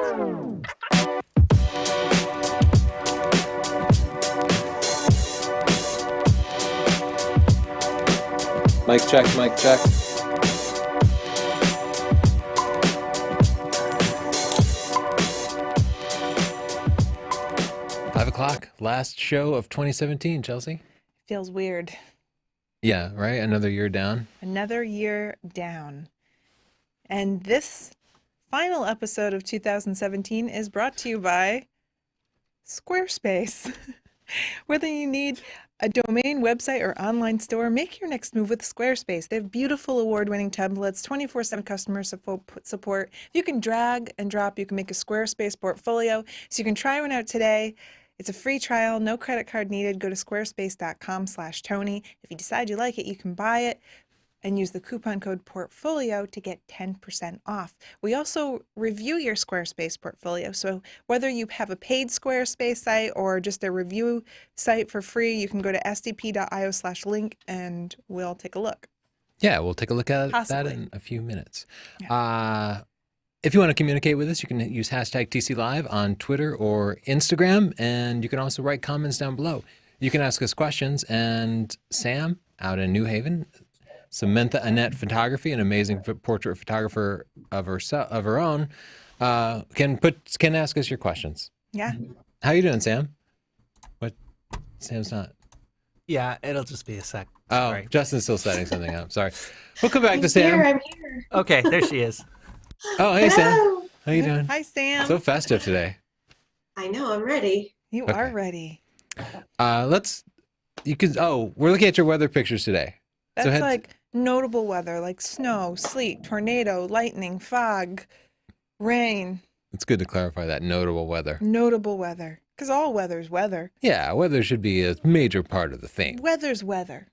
Mic check, mic check. $5:00, last show of 2017, Chelsea. Feels weird. Yeah, right? Another year down. Another year down. And this final episode of 2017 is brought to you by Squarespace. Whether you need a domain, website, or online store, make your next move with Squarespace. They have beautiful award-winning templates, 24/7 customer support. You can drag and drop. You can make a Squarespace portfolio. So you can try one out today. It's a free trial, no credit card needed. Go to squarespace.com/Tony. If you decide you like it, you can buy it and use the coupon code portfolio to get 10% off. We also review your Squarespace portfolio. So whether you have a paid Squarespace site or just a review site for free, you can go to sdp.io/link and we'll take a look. Yeah, we'll take a look at that in a few minutes. Yeah. If you want to communicate with us, you can use hashtag TCLive on Twitter or Instagram, and you can also write comments down below. You can ask us questions, and Sam out in New Haven, Samantha Annette Photography, an amazing portrait photographer of her own, can ask us your questions. Yeah. How you doing, Sam? What? Sam's not. Yeah, it'll just be a sec. Oh, Sorry. Justin's still setting something up. Sorry. We'll come back to Sam. I'm here. Okay, there she is. Oh, hey, Sam. Hello. How you doing? Hi, Sam. So festive today. I know, I'm ready. You are ready. We're looking at your weather pictures today. That's like notable weather, like snow, sleet, tornado, lightning, fog, rain. It's good to clarify that notable weather. Notable weather. Because all weather's weather. Yeah, weather should be a major part of the theme. Weather's weather.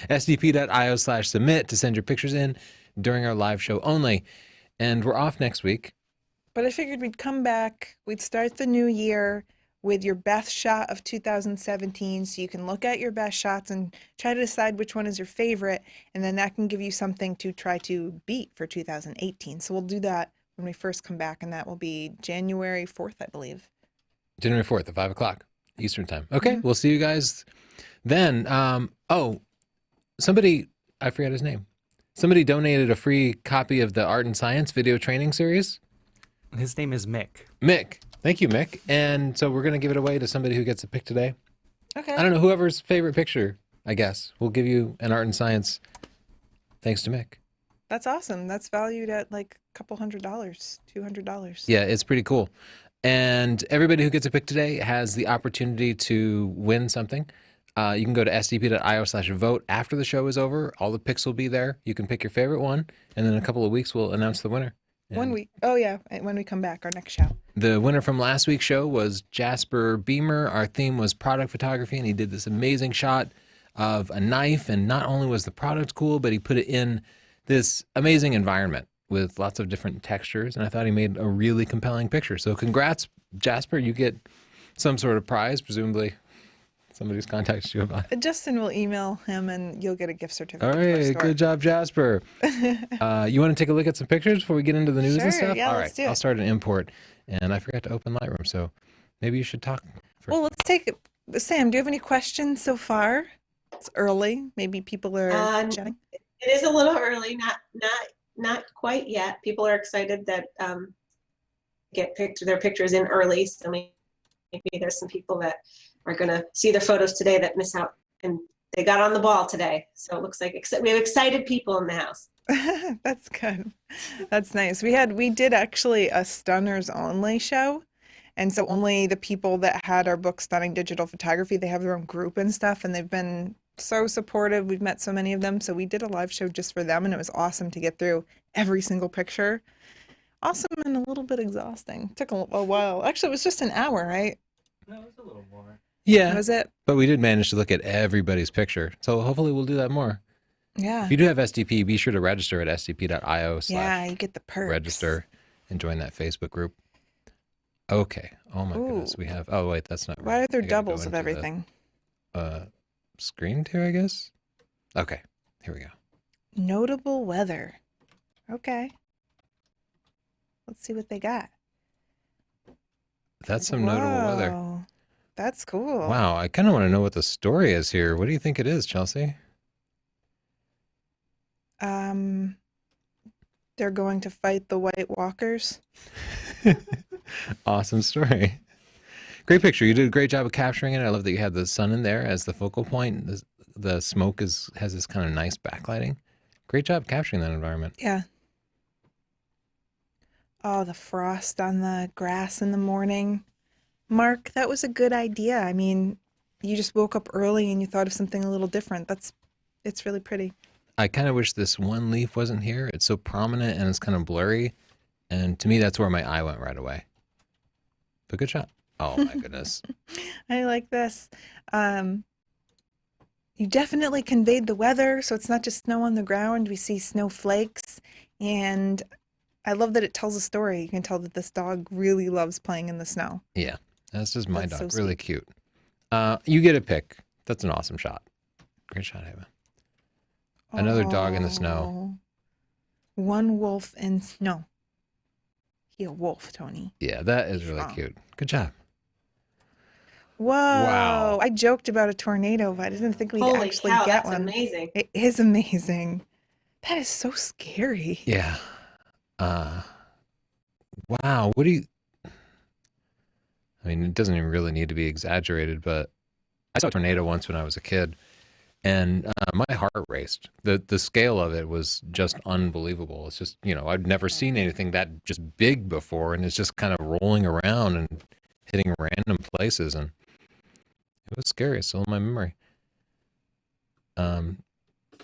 sdp.io/submit to send your pictures in during our live show only. And we're off next week. But I figured we'd come back, we'd start the new year with your best shot of 2017, so you can look at your best shots and try to decide which one is your favorite, and then that can give you something to try to beat for 2018. So we'll do that when we first come back, and that will be January 4th, I believe. January 4th at 5:00 Eastern time. Okay, We'll see you guys then. Somebody, I forgot his name. Somebody donated a free copy of the Art and Science video training series. His name is Mick. Mick. Thank you, Mick. And so we're going to give it away to somebody who gets a pick today. Okay. I don't know, whoever's favorite picture, I guess. We'll give you an Art and Science thanks to Mick. That's awesome. That's valued at like a couple $100, $200. Yeah, it's pretty cool. And everybody who gets a pick today has the opportunity to win something. You can go to sdp.io/vote after the show is over. All the picks will be there. You can pick your favorite one. And then in a couple of weeks, we'll announce the winner. And 1 week. Oh, yeah. When we come back, our next show. the winner from last week's show was Jasper Beamer. Our theme was product photography, and he did this amazing shot of a knife. And not only was the product cool, but he put it in this amazing environment with lots of different textures. And I thought he made a really compelling picture. So congrats, Jasper. You get some sort of prize, presumably. Somebody's contacted you about it. Justin will email him, and you'll get a gift certificate. All right, good job, Jasper. You want to take a look at some pictures before we get into the news and stuff? Yeah, All let's right, do it. I'll start an import, and I forgot to open Lightroom, so maybe you should talk first. Well, let's take it. Sam, do you have any questions so far? It's early. Maybe people are chatting. It is a little early, not quite yet. People are excited that get their pictures in early, so maybe there's some people that are going to see their photos today that miss out, and they got on the ball today. So it looks like we have excited people in the house. That's good. That's nice. We did actually a Stunners only show. And so only the people that had our book, Stunning Digital Photography, they have their own group and stuff. And they've been so supportive. We've met so many of them. So we did a live show just for them. And it was awesome to get through every single picture. Awesome and a little bit exhausting. Took a while. Actually, it was just an hour, right? No, it was a little more. Yeah, Was it? but we did manage to look at everybody's picture, so hopefully we'll do that more. Yeah. If you do have SDP, be sure to register at sdp.io/register Yeah, you get the perks. and join that Facebook group. Okay. Oh my goodness, we have. Oh wait, that's not right. Why are there I gotta go doubles of into everything? Screen here, I guess. Okay, here we go. Notable weather. Okay. Let's see what they got. That's some notable weather. Whoa, that's cool. Wow, I kind of want to know what the story is here. What do you think it is, Chelsea? They're going to fight the White Walkers. Awesome story. Great picture. You did a great job of capturing it. I love that you had the sun in there as the focal point. The smoke has this kind of nice backlighting. Great job capturing that environment. Yeah. Oh, the frost on the grass in the morning. Mark, that was a good idea. I mean, you just woke up early and you thought of something a little different. It's really pretty. I kind of wish this one leaf wasn't here. It's so prominent and it's kind of blurry. And to me, that's where my eye went right away. But good shot. Oh my goodness. I like this. You definitely conveyed the weather, so it's not just snow on the ground. We see snowflakes, and I love that it tells a story. You can tell that this dog really loves playing in the snow. Yeah, that's just my That's dog. so Really sweet. cute. You get a pick. That's an awesome shot. Great shot, Ava. Another dog in the snow. Oh, one wolf in snow. He a wolf, Tony. Yeah, that is really Strong. cute. Good job. Whoa. Wow. I joked about a tornado, but I didn't think we'd Holy actually cow, get that's one. amazing. It is amazing. That is so scary. Yeah. Wow. What do you... I mean, it doesn't even really need to be exaggerated, but I saw a tornado once when I was a kid, and my heart raced. The scale of it was just unbelievable. It's just, I'd never seen anything that just big before, and it's just kind of rolling around and hitting random places, and it was scary. It's still in my memory.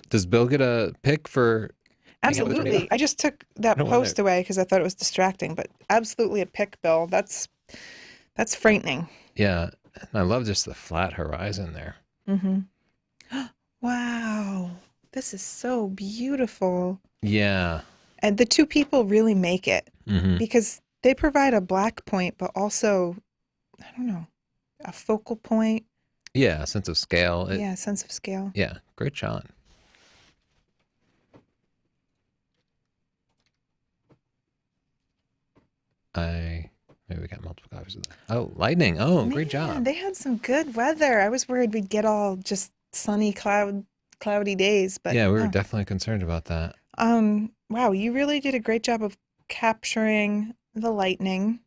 Does Bill get a pick for... Absolutely. I just took that post away because I thought it was distracting, but absolutely a pick, Bill. That's frightening. Yeah, and I love just the flat horizon there. Mm-hmm. Wow. This is so beautiful. Yeah. And the two people really make it Mm-hmm. because they provide a black point, but also, I don't know, a focal point. Yeah, a sense of scale. Yeah, sense of scale. Yeah, great shot. Maybe we got multiple copies of that. Oh, lightning. Oh, great Man, job. they had some good weather. I was worried we'd get all just sunny, cloudy days, but Yeah, we were no. definitely concerned about that. Wow, you really did a great job of capturing the lightning.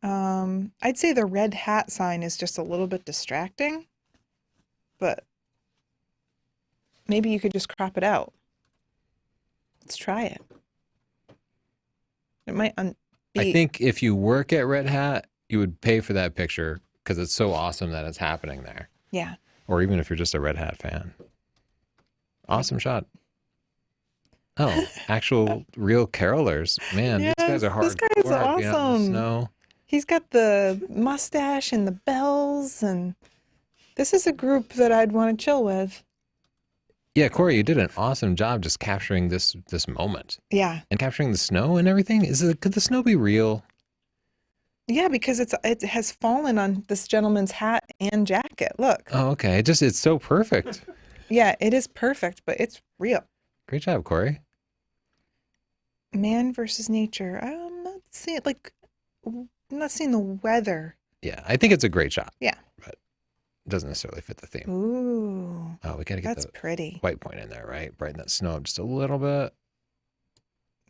I'd say the red hat sign is just a little bit distracting, but maybe you could just crop it out. Let's try it. It might be... I think if you work at Red Hat, you would pay for that picture because it's so awesome that it's happening there. Yeah. Or even if you're just a Red Hat fan. Awesome shot. Oh, actual real carolers. Man, these guys are hardcore. This guy's being out in the awesome. snow. He's got the mustache and the bells, and this is a group that I'd want to chill with. Yeah, Corey, you did an awesome job just capturing this moment. Yeah. And capturing the snow and everything. Could the snow be real? Yeah, because it has fallen on this gentleman's hat and jacket. Look. Oh, okay. It's so perfect. Yeah, it is perfect, but it's real. Great job, Corey. Man versus nature. I'm not seeing the weather. Yeah, I think it's a great shot. Yeah. But it doesn't necessarily fit the theme. Ooh. Oh, we got to get That's the pretty. white point in there, right? Brighten that snow up just a little bit.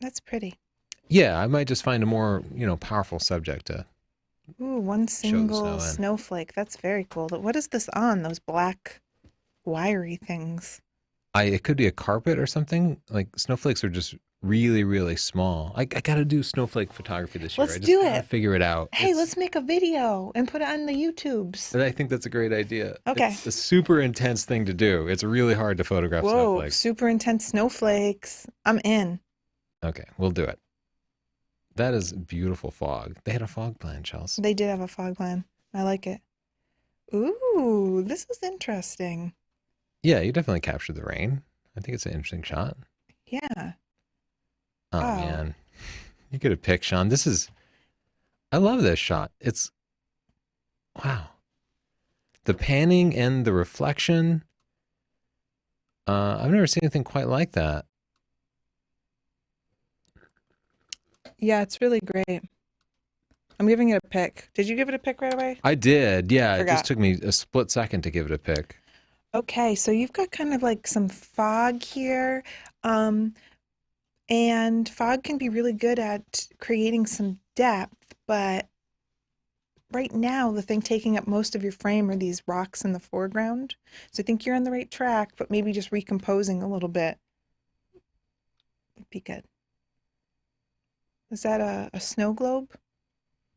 That's pretty. Yeah, I might just find a more, powerful subject to... Ooh, one single snow in. snowflake. That's very cool. What is this on? Those black wiry things. It could be a carpet or something. Like snowflakes are just really, really small. I got to do snowflake photography this year. Let's I just do gotta it. figure it out. Hey, let's make a video and put it on the YouTubes. I think that's a great idea. Okay. It's a super intense thing to do. It's really hard to photograph Whoa, snowflakes. super intense snowflakes. I'm in. Okay, we'll do it. That is beautiful fog. They had a fog plan, Chelsea. They did have a fog plan. I like it. Ooh, this is interesting. Yeah, you definitely captured the rain. I think it's an interesting shot. Yeah. Oh, Wow. man. You get a pick, Sean. I love this shot. Wow. The panning and the reflection. I've never seen anything quite like that. Yeah, it's really great. I'm giving it a pick. Did you give it a pick right away? I did. Yeah, it just Forgot. took me a split second to give it a pick. Okay, so you've got kind of like some fog here. Um, and fog can be really good at creating some depth, but right now the thing taking up most of your frame are these rocks in the foreground. So I think you're on the right track, but maybe just recomposing a little bit would be good. Is that a snow globe?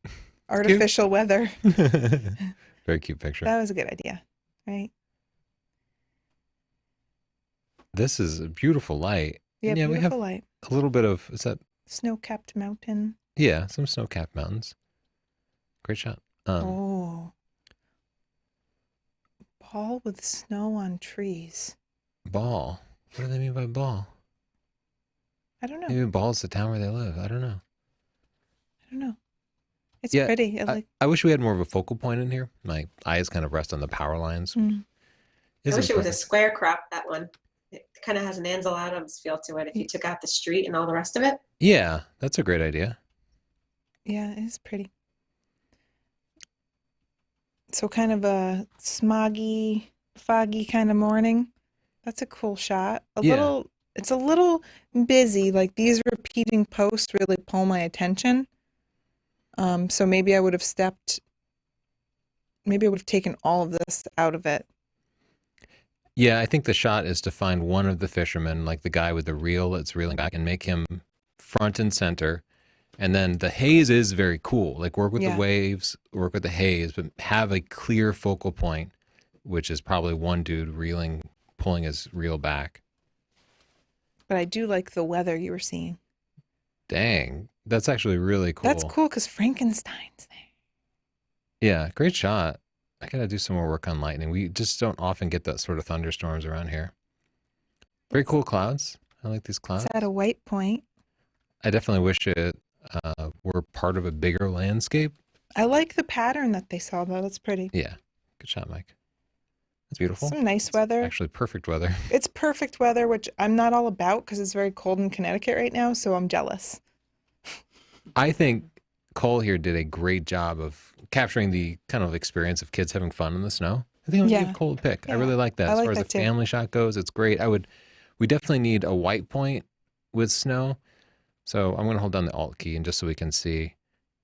Cute. Artificial weather. Very cute picture. That was a good idea, right? This is a beautiful light. Yeah, And yeah, we have beautiful light. a little bit of, is that, Snow-capped mountain. yeah, some snow-capped mountains. Great shot. Oh. Ball with snow on trees. Ball. What do they mean by ball? I don't know. Maybe Ball's the town where they live. I don't know. I don't know. It's Yeah, pretty. I wish we had more of a focal point in here. My eyes kind of rest on the power lines. Mm. I wish it was a perfect. square crop, that one. It kind of has an Ansel Adams feel to it if you took out the street and all the rest of it. Yeah, that's a great idea. Yeah, it is pretty. So kind of a smoggy, foggy kind of morning. That's a cool shot. Yeah. It's a little busy. Like these repeating posts really pull my attention. So maybe I would have taken all of this out of it. Yeah, I think the shot is to find one of the fishermen, like the guy with the reel that's reeling back, and make him front and center. And then the haze is very cool. Like work with the Yeah. waves, work with the haze, but have a clear focal point, which is probably one dude reeling, pulling his reel back. But I do like the weather you were seeing. Dang, that's actually really cool. That's cool because Frankenstein's there. Yeah, great shot. I gotta do some more work on lightning. We just don't often get that sort of thunderstorms around here. Very cool clouds. I like these clouds. It's at a white point. I definitely wish it were part of a bigger landscape. I like the pattern that they saw, though. That's pretty. Yeah, good shot, Mike. That's beautiful. Some nice weather. Actually, perfect weather. It's perfect weather, which I'm not all about because it's very cold in Connecticut right now, so I'm jealous. I think Cole here did a great job of capturing the kind of experience of kids having fun in the snow. I think I'm gonna Yeah. give Cole a pick. I Yeah, really like that. I As like far as the that too. family shot goes, it's great. We definitely need a white point with snow. So I'm gonna hold down the Alt key and just so we can see.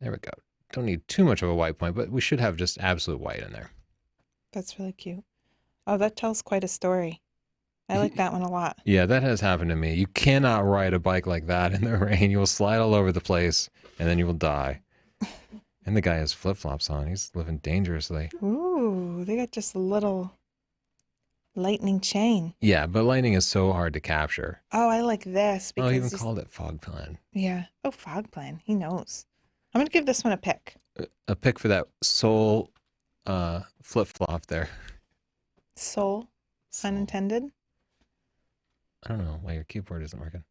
There we go. Don't need too much of a white point, but we should have just absolute white in there. That's really cute. Oh, that tells quite a story. I like that one a lot. Yeah, that has happened to me. You cannot ride a bike like that in the rain. You will slide all over the place and then you will die. And the guy has flip-flops on. He's living dangerously. Ooh, they got just a little lightning chain. Yeah, but lightning is so hard to capture. Oh, I like this Oh, because he even called it fog plan. yeah. Oh, fog plan. He knows. I'm gonna give this one a pick. A pick for that soul flip-flop there. Soul, pun intended. I don't know why your keyboard isn't working.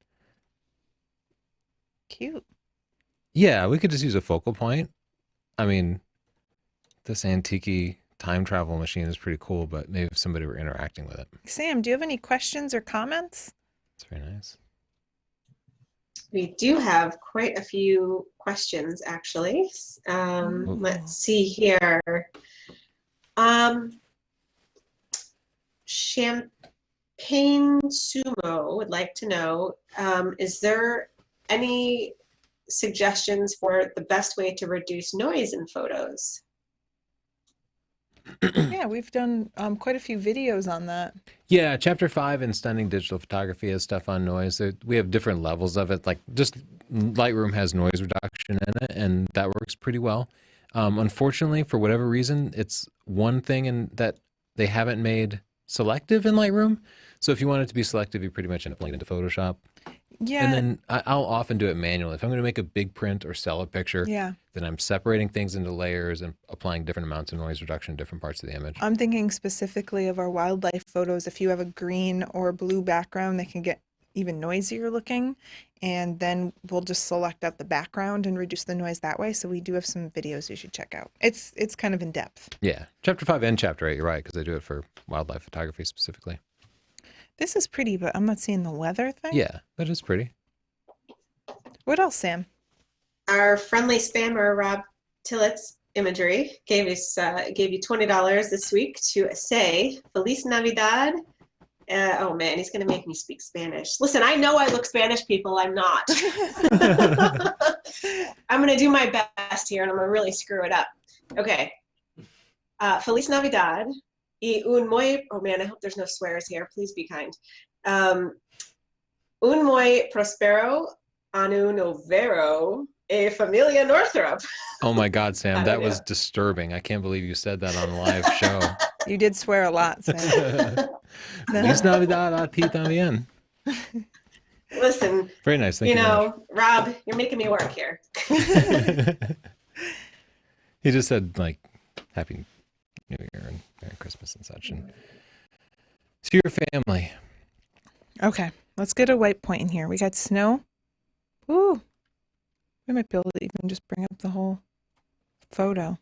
Cute. Yeah, we could just use a focal point. I mean, this antique time travel machine is pretty cool, but maybe if somebody were interacting with it. Sam, do you have any questions or comments? It's very nice. We do have quite a few questions, actually. Let's see here. Champagne Sumo would like to know, is there any suggestions for the best way to reduce noise in photos? Yeah, we've done quite a few videos on that. Yeah, chapter 5 in Stunning Digital Photography has stuff on noise. We have different levels of it. Like just Lightroom has noise reduction in it, and that works pretty well. Unfortunately, for whatever reason, it's one thing that they haven't made selective in Lightroom. So if you want it to be selective, you pretty much end up playing into Photoshop. Yeah. And then I'll often do it manually. If I'm going to make a big print or sell a picture, Yeah. then I'm separating things into layers and applying different amounts of noise reduction in different parts of the image. I'm thinking specifically of our wildlife photos. If you have a green or blue background, they can get even noisier looking. And then we'll just select out the background and reduce the noise that way. So we do have some videos you should check out. It's kind of in depth. Yeah. Chapter 5 and chapter 8, you're right, because I do it for wildlife photography specifically. This is pretty, but I'm not seeing the weather thing. Yeah, but it's pretty. What else, Sam? our friendly spammer, Rob Tillett's Imagery, gave you $20 this week to say Feliz Navidad. Oh man, he's gonna make me speak Spanish. Listen, I know I look Spanish, people. I'm not. I'm gonna do my best here, and I'm gonna really screw it up. Okay. Feliz Navidad y un muy. Oh man, I hope there's no swears here. Please be kind. Un muy prospero Anu Novero e Familia Northrop. Oh my God, Sam, that was disturbing. I can't believe you said that on a live show. You did swear a lot, Sam. Feliz Navidad a ti también. Listen, very nice. Thank you. Rob, you're making me work here. He just said like Happy New Year and Merry Christmas and such. And to your family. Okay, let's get a white point in here. We got snow. Ooh, we might be able to even just bring up the whole photo.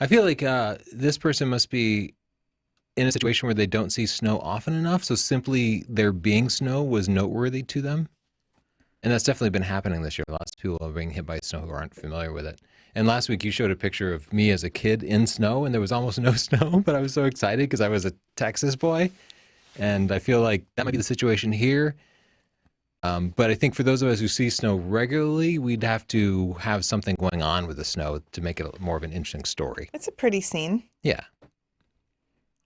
I feel like this person must be in a situation where they don't see snow often enough, so simply there being snow was noteworthy to them. And that's definitely been happening this year. Lots of people are being hit by snow who aren't familiar with it. And last week you showed a picture of me as a kid in snow, and there was almost no snow, but I was so excited because I was a Texas boy. And I feel like that might be the situation here. But I think for those of us who see snow regularly, we'd have to have something going on with the snow to make it more of an interesting story. It's a pretty scene. Yeah.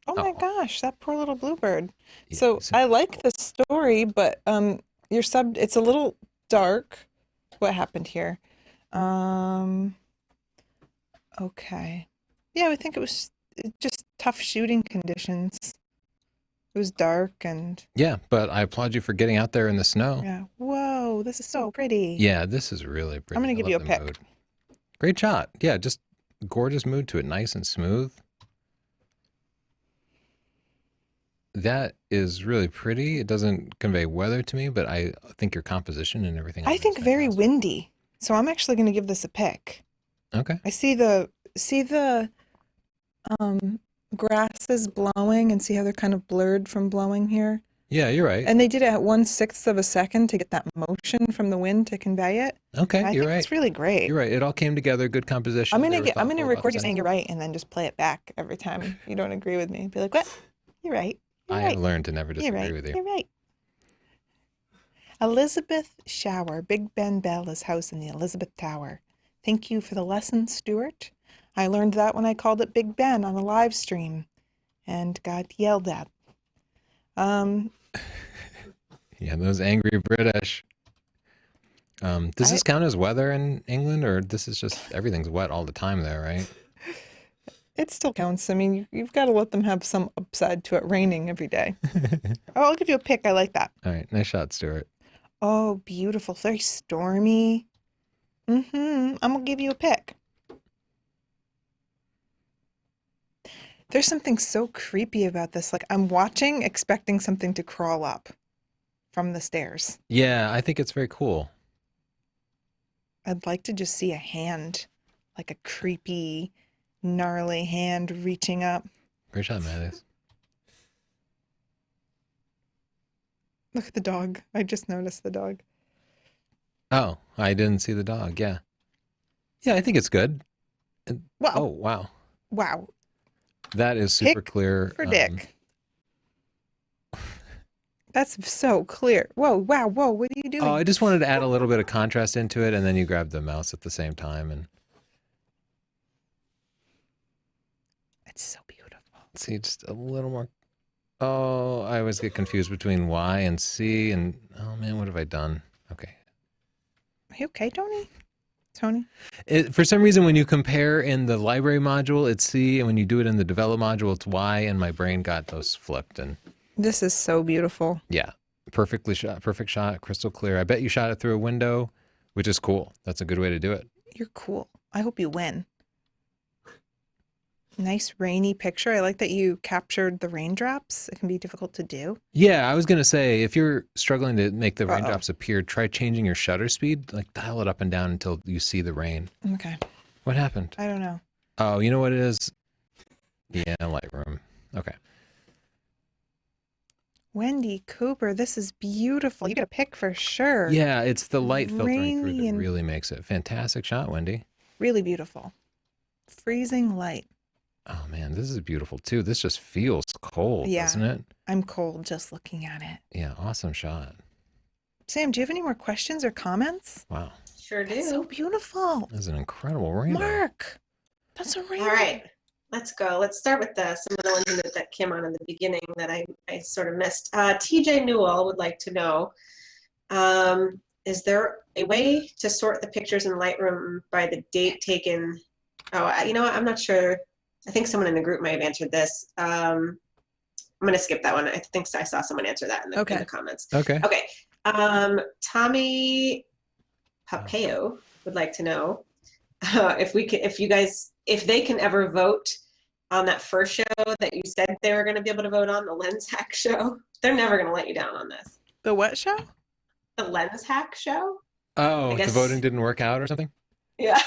Oh my gosh, that poor little bluebird. Yeah, So I like the story, but it's a little dark. What happened here? Okay. Yeah, I think it was just tough shooting conditions. It was dark and yeah, but I applaud you for getting out there in the snow. yeah. Whoa, this is so pretty. Yeah, this is really pretty. I'm gonna give you a pick. Mood. Great shot. Yeah, just gorgeous mood to it. Nice and smooth. That is really pretty. It doesn't convey weather to me, but I think your composition and everything. I think very windy. So I'm actually going to give this a pick. Okay. I see the grasses blowing and see how they're kind of blurred from blowing here. Yeah, you're right. And they did it at 1/6 of a second to get that motion from the wind to convey it. Okay, I you're think right. it's really great. You're right. It all came together. Good composition. I'm gonna record you saying you're right and then just play it back every time you don't agree with me. Be like, what? You're right. I have learned to never disagree with you. You're right. Elizabeth Shower, Big Ben Bella's house in the Elizabeth Tower. Thank you for the lesson, Stuart. I learned that when I called it Big Ben on a live stream and got yelled at. Yeah, those angry British. Does this count as weather in England, or this is just everything's wet all the time there, right? It still counts. I mean, you've got to let them have some upside to it raining every day. Oh, I'll give you a pick. I like that. All right, nice shot, Stuart. Oh, beautiful. Very stormy. I'm going to give you a pick. There's something so creepy about this. Like, I'm watching, expecting something to crawl up from the stairs. Yeah, I think it's very cool. I'd like to just see a hand, like a creepy, gnarly hand reaching up. Great shot, Matthews. Look at the dog. I just noticed the dog. Oh, I didn't see the dog. Yeah. Yeah, I think it's good. Wow. Oh, wow. Wow. That is super clear. For Dick. That's so clear. Whoa, wow, whoa, what are you doing? Oh, I just wanted to add a little bit of contrast into it, and then you grabbed the mouse at the same time. And it's so beautiful. See, just a little more. Oh, I always get confused between Y and C, and oh man, what have I done? Okay. Are you okay, Tony? Tony? For some reason, when you compare in the library module, it's C, and when you do it in the develop module, it's Y, and my brain got those flipped. And this is so beautiful. yeah, perfect shot, crystal clear. I bet you shot it through a window, which is cool. That's a good way to do it. You're cool. I hope you win. Nice rainy picture. I like that you captured the raindrops. It can be difficult to do. Yeah, I was going to say, if you're struggling to make the raindrops appear, try changing your shutter speed. Like, dial it up and down until you see the rain. Okay. What happened? I don't know. Oh, you know what it is? Yeah, Lightroom. Okay. Wendy Cooper, this is beautiful. You get a pick for sure. Yeah, it's the light filtering through Rainy that and really makes it. Fantastic shot, Wendy. really beautiful. Freezing light. Oh man, this is beautiful too. This just feels cold, Yeah. doesn't it? I'm cold just looking at it. Yeah, awesome shot. Sam, do you have any more questions or comments? Wow. Sure do. That's so beautiful. That's an incredible rainbow. Mark, that's a rainbow. All right, let's go. Let's start with some of the ones that came on in the beginning that I sort of missed. TJ Newell would like to know, is there a way to sort the pictures in Lightroom by the date taken? Oh, you know what? I'm not sure. I think someone in the group might have answered this. I'm going to skip that one. I think I saw someone answer that in the comments. Okay. Okay. Tommy Papeo would like to know if they can ever vote on that first show that you said they were going to be able to vote on, the Lens Hack show. They're never going to let you down on this. The what show? The Lens Hack show. Oh, the voting didn't work out or something? Yeah.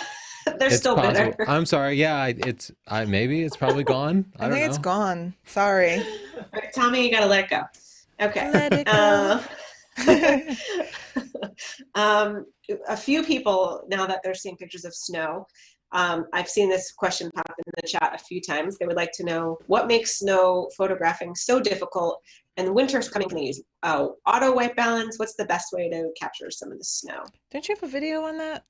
They're still possible. bitter. I'm sorry. Yeah, maybe it's probably gone. I don't know. It's gone. Sorry. Right, Tommy, you got to let it go. Okay. Let it go. A few people, now that they're seeing pictures of snow, I've seen this question pop in the chat a few times. They would like to know what makes snow photographing so difficult, and winter's coming. Can they use auto white balance? What's the best way to capture some of the snow? Don't you have a video on that?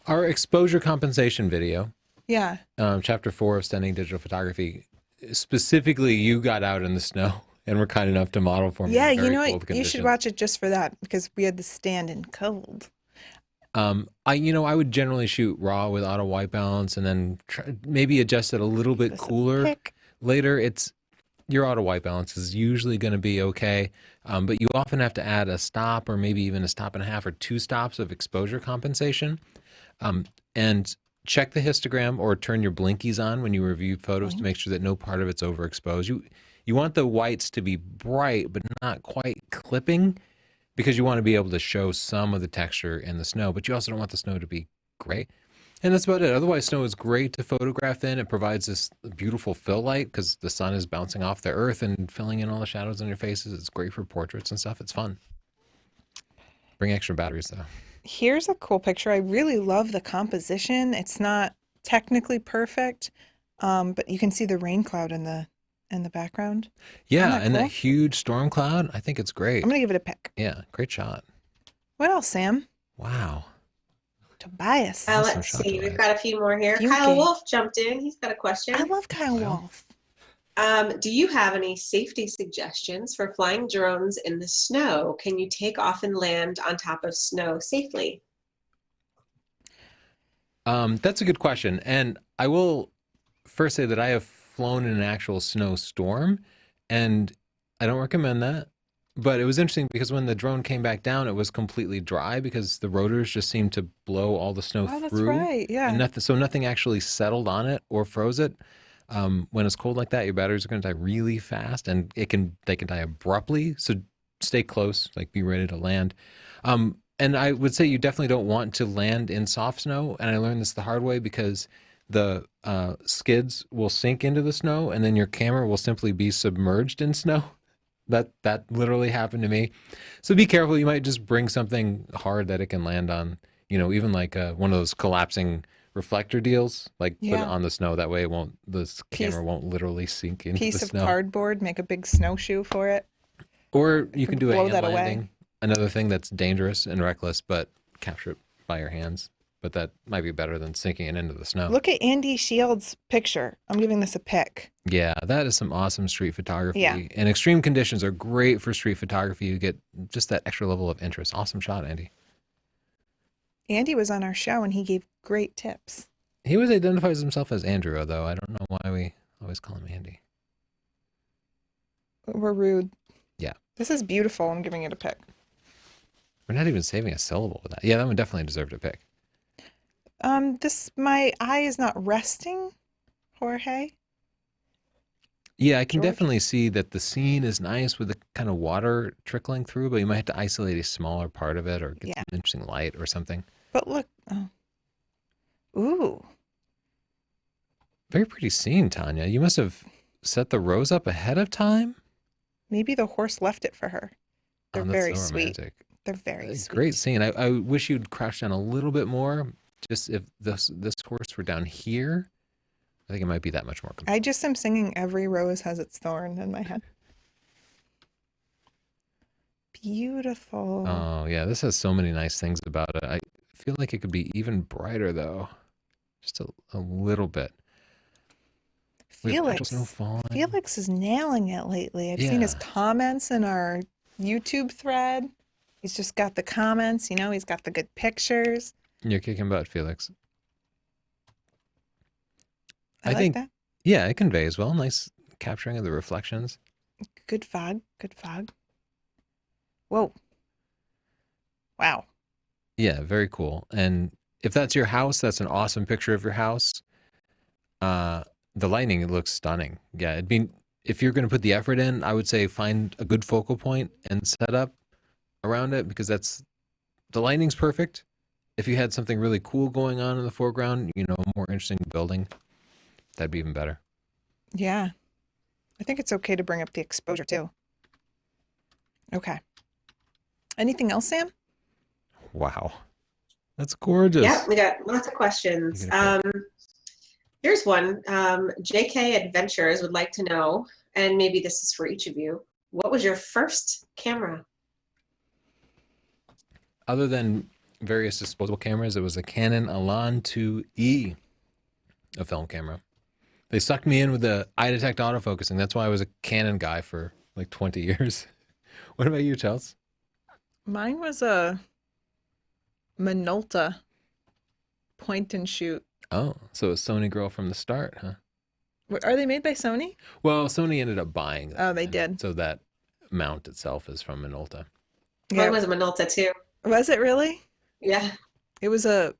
Our exposure compensation video, Yeah. chapter 4 of Stunning Digital Photography, specifically you got out in the snow and were kind enough to model for me. Yeah, in you very know cold what? You conditions. should watch it just for that because we had to stand in cold. I would generally shoot raw with auto white balance and then maybe adjust it a little bit cooler later. Your auto white balance is usually going to be okay, but you often have to add a stop or maybe even a stop and a half or 2 stops of exposure compensation. And check the histogram or turn your blinkies on when you review photos to make sure that no part of it's overexposed. You want the whites to be bright but not quite clipping, because you want to be able to show some of the texture in the snow, but you also don't want the snow to be gray. And that's about it. Otherwise, snow is great to photograph in. It provides this beautiful fill light because the sun is bouncing off the earth and filling in all the shadows on your faces. It's great for portraits and stuff. It's fun. Bring extra batteries, though. Here's a cool picture. I really love the composition. It's not technically perfect, but you can see the rain cloud in the background. Yeah, and that huge storm cloud. I think it's great. I'm going to give it a pick. Yeah, great shot. What else, Sam? Wow. Tobias. Let's see. We've got a few more here. Kyle Wolf jumped in. He's got a question. I love Kyle Wolf. Do you have any safety suggestions for flying drones in the snow? Can you take off and land on top of snow safely? That's a good question. And I will first say that I have flown in an actual snowstorm, and I don't recommend that. But it was interesting because when the drone came back down, it was completely dry because the rotors just seemed to blow all the snow through. That's right. Yeah. And so nothing actually settled on it or froze it. When it's cold like that, your batteries are going to die really fast, and they can die abruptly. So stay close, like be ready to land. And I would say you definitely don't want to land in soft snow. And I learned this the hard way because the skids will sink into the snow, and then your camera will simply be submerged in snow. That literally happened to me. So be careful. You might just bring something hard that it can land on. Even like one of those collapsing reflector deals, like put it on the snow. That way the camera won't literally sink into the snow. Piece of cardboard, make a big snowshoe for it. Or you can do a hand landing. Away. Another thing that's dangerous and reckless, but capture it by your hands. But that might be better than sinking it into the snow. Look at Andy Shields' picture. I'm giving this a pick. Yeah, that is some awesome street photography. Yeah. And extreme conditions are great for street photography. You get just that extra level of interest. Awesome shot, Andy. Andy was on our show and he gave great tips. He always identifies himself as Andrew, though. I don't know why we always call him Andy. We're rude. Yeah. This is beautiful. I'm giving it a pick. We're not even saving a syllable with that. Yeah, that one definitely deserved a pick. My eye is not resting, Jorge. Yeah, I can definitely see that the scene is nice with the kind of water trickling through, but you might have to isolate a smaller part of it or get some interesting light or something. But look, ooh. Very pretty scene, Tanya. You must have set the rows up ahead of time. Maybe the horse left it for her. They're that's very so sweet. romantic. They're very sweet. Great scene. I wish you'd crouch down a little bit more. Just if this horse were down here, I think it might be that much more compelling. I just am singing "Every Rose Has Its Thorn" in my head. Beautiful. Oh yeah, this has so many nice things about it. I feel like it could be even brighter though, just a little bit. Felix. Snow falling. Felix is nailing it lately. I've seen his comments in our YouTube thread. He's just got the comments, he's got the good pictures. You're kicking butt, Felix. I think that. Yeah, it conveys well. Nice capturing of the reflections. Good fog. Good fog. Whoa. Wow. Yeah, very cool. And if that's your house, that's an awesome picture of your house. The lighting, it looks stunning. Yeah, it'd be, if you're going to put the effort in, I would say find a good focal point and set up around it, because the lighting's perfect. If you had something really cool going on in the foreground, a more interesting building, that'd be even better. Yeah. I think it's okay to bring up the exposure too. Okay. Anything else, Sam? Wow. That's gorgeous. Yeah, we got lots of questions. Here's one. JK Adventures would like to know, and maybe this is for each of you, what was your first camera? Other than various disposable cameras, it was a Canon Elan 2E, a film camera. They sucked me in with the eye detect autofocusing. That's why I was a Canon guy for like 20 years. What about you, Chels? Mine was a Minolta point and shoot. Oh, so a Sony girl from the start, huh? Are they made by Sony? Well, Sony ended up buying them. Oh, they did. So that mount itself is from Minolta. Yeah. Mine was a Minolta too. Was it really? Yeah. It was a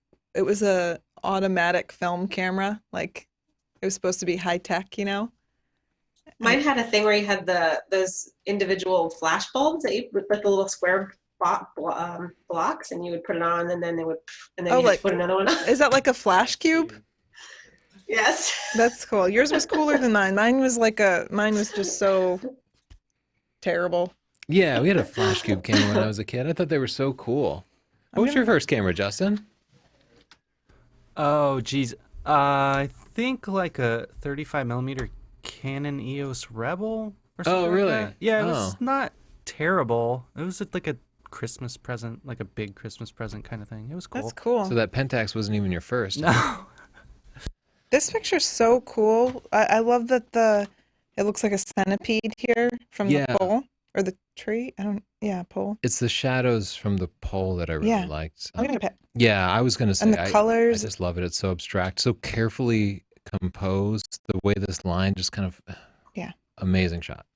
automatic film camera. Like, it was supposed to be high tech, Mine had a thing where you had those individual flash bulbs that you with the little square blocks, and you would put it on, and then you had to put another one on. Is that like a flash cube? Yes. That's cool. Yours was cooler than mine. Mine was just so terrible. Yeah, we had a flash cube camera when I was a kid. I thought they were so cool. What was your first camera, Justin? Oh, geez. I think like a 35 millimeter Canon EOS Rebel or something. Oh, really? Like that. Yeah, it was not terrible. It was like a Christmas present, like a big Christmas present kind of thing. It was cool. That's cool. So that Pentax wasn't even your first. No. This picture's so cool. I love that it looks like a centipede here from the pole or the tree. Pole. It's the shadows from the pole that I really liked. I'm gonna pick. Yeah, I was gonna say. And the colors. I just love it. It's so abstract, so carefully composed. The way this line just kind of. Amazing shot.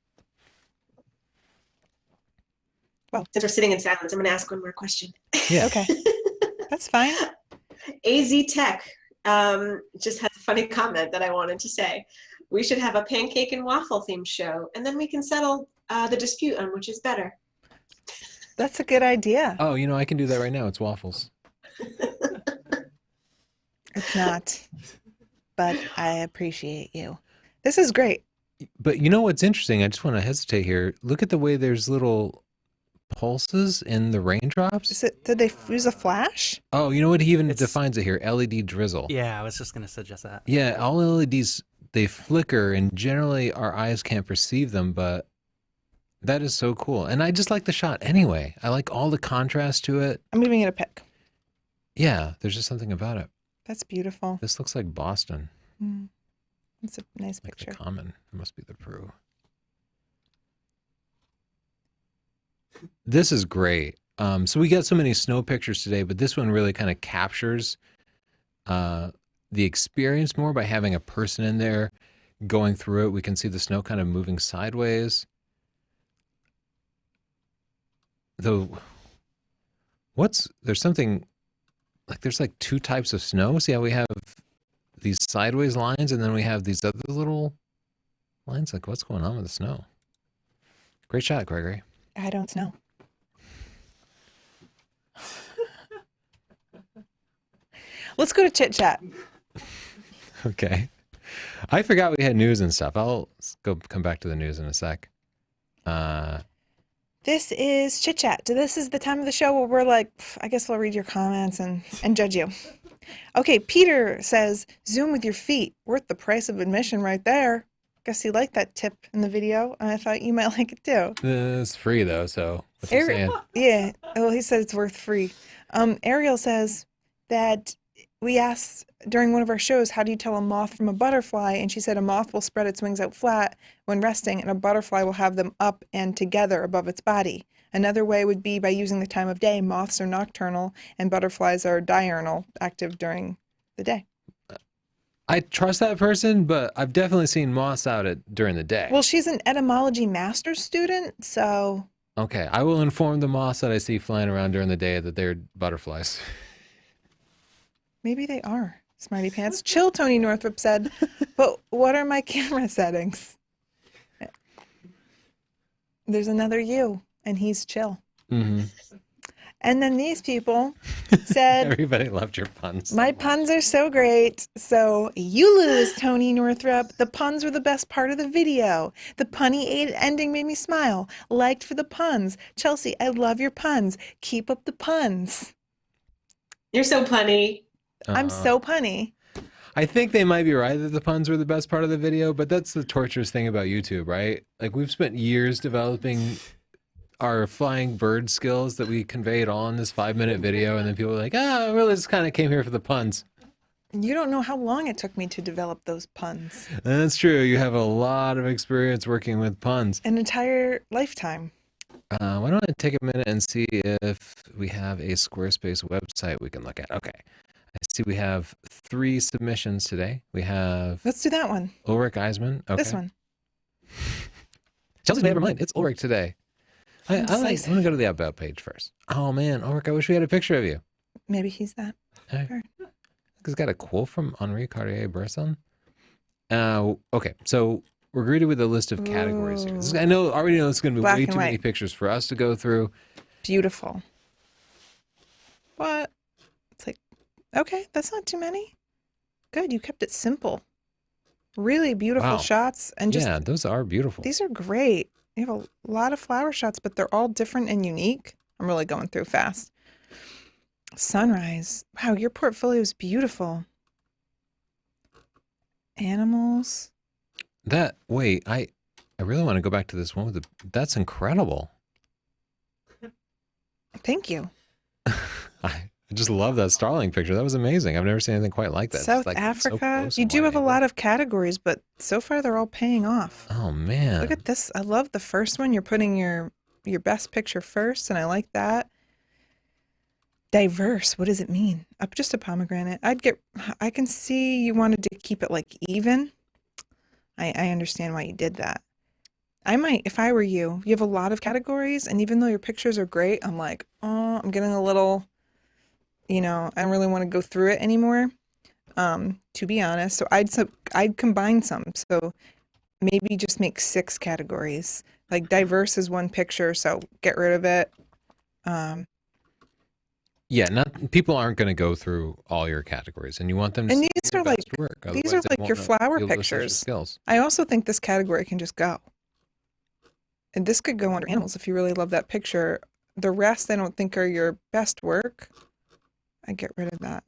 Well, since we're sitting in silence, I'm going to ask one more question. Yeah. Okay. That's fine. AZ Tech just has a funny comment that I wanted to say. We should have a pancake and waffle themed show, and then we can settle the dispute on which is better. That's a good idea. Oh, I can do that right now. It's waffles. It's not, but I appreciate you. This is great. But what's interesting? I just want to hesitate here. Look at the way there's little pulses in the raindrops. Did they use a flash? Oh, you know what? He even defines it here. LED drizzle. Yeah, I was just going to suggest that. Yeah, all LEDs, they flicker, and generally our eyes can't perceive them, but that is so cool. And I just like the shot anyway. I like all the contrast to it. I'm giving it a pick. Yeah, there's just something about it. That's beautiful. This looks like Boston. It's a nice Like picture. the Common. It must be the Peru. This is great. So we got so many snow pictures today, but this one really kind of captures the experience more by having a person in there going through it. We can see the snow kind of moving sideways. Though, there's something, there's like two types of snow. See how we have these sideways lines, and then we have these other little lines? Like, what's going on with the snow? Great shot, Gregory. I don't know. Let's go to Chit Chat. Okay. I forgot we had news and stuff. I'll come back to the news in a sec. This is Chit Chat. This is the time of the show where we're like, I guess we'll read your comments and judge you. Okay, Peter says, Zoom with your feet. Worth the price of admission right there. Guess he liked that tip in the video, and I thought you might like it too. It's free though, so what's he saying? Yeah, well, he said it's worth free. Ariel says that we asked during one of our shows, how do you tell a moth from a butterfly? And she said a moth will spread its wings out flat when resting, and a butterfly will have them up and together above its body. Another way would be by using the time of day. Moths are nocturnal, and butterflies are diurnal, active during the day. I trust that person, but I've definitely seen moths out during the day. Well, she's an etymology master's student, so... Okay, I will inform the moths that I see flying around during the day that they're butterflies. Maybe they are, smarty pants. Chill, Tony Northrup said, but what are my camera settings? There's another you, and he's chill. Mm-hmm. And then these people said... Everybody loved your puns. My puns are so great. So you lose, Tony Northrup. The puns were the best part of the video. The punny ending made me smile. Liked for the puns. Chelsea, I love your puns. Keep up the puns. You're so punny. I'm so punny. I think they might be right that the puns were the best part of the video, but that's the torturous thing about YouTube, right? Like, we've spent years developing our flying bird skills that we conveyed all in this 5-minute video, and then people are like, I really just kind of came here for the puns. You don't know how long it took me to develop those puns. That's true. You have a lot of experience working with puns. An entire lifetime. Why don't I take a minute and see if we have a Squarespace website we can look at. Okay. I see we have 3 submissions today. We have... Let's do that one. Ulrich Eisman. Okay. This one. Chelsea's made up her mind. It's Ulrich today. I want to go to the About page first. Oh, man. Ulrich, I wish we had a picture of you. Maybe he's that. Hey. He's got a quote from Henri Cartier-Bresson. Okay, so we're greeted with a list of categories here. I already know it's going to be Black way and too many white. pictures for us to go through. Beautiful. What? It's like, okay, that's not too many. Good, you kept it simple. Really beautiful Wow. shots. And just, Yeah, those are beautiful. these are great. You have a lot of flower shots, but they're all different and unique. I'm really going through fast. Sunrise. Wow, your portfolio is beautiful. Animals. Wait, I really want to go back to this one with that's incredible. Thank you. I just love that starling picture. That was amazing. I've never seen anything quite like that. South Africa. You do have a lot of categories, but so far they're all paying off. Oh, man. Look at this. I love the first one. You're putting your best picture first, and I like that. Diverse. What does it mean? Up just a pomegranate. I can see you wanted to keep it like even. I understand why you did that. I might, if I were you have a lot of categories, and even though your pictures are great, I'm like, oh, I'm getting a little, I don't really want to go through it anymore, to be honest. So I'd combine some. So maybe just make 6 categories. Like diverse is 1 picture, so get rid of it. Yeah, people aren't going to go through all your categories, and you want them to see your best work. These are like your flower pictures. I also think this category can just go. And this could go under animals if you really love that picture. The rest I don't think are your best work. I get rid of that.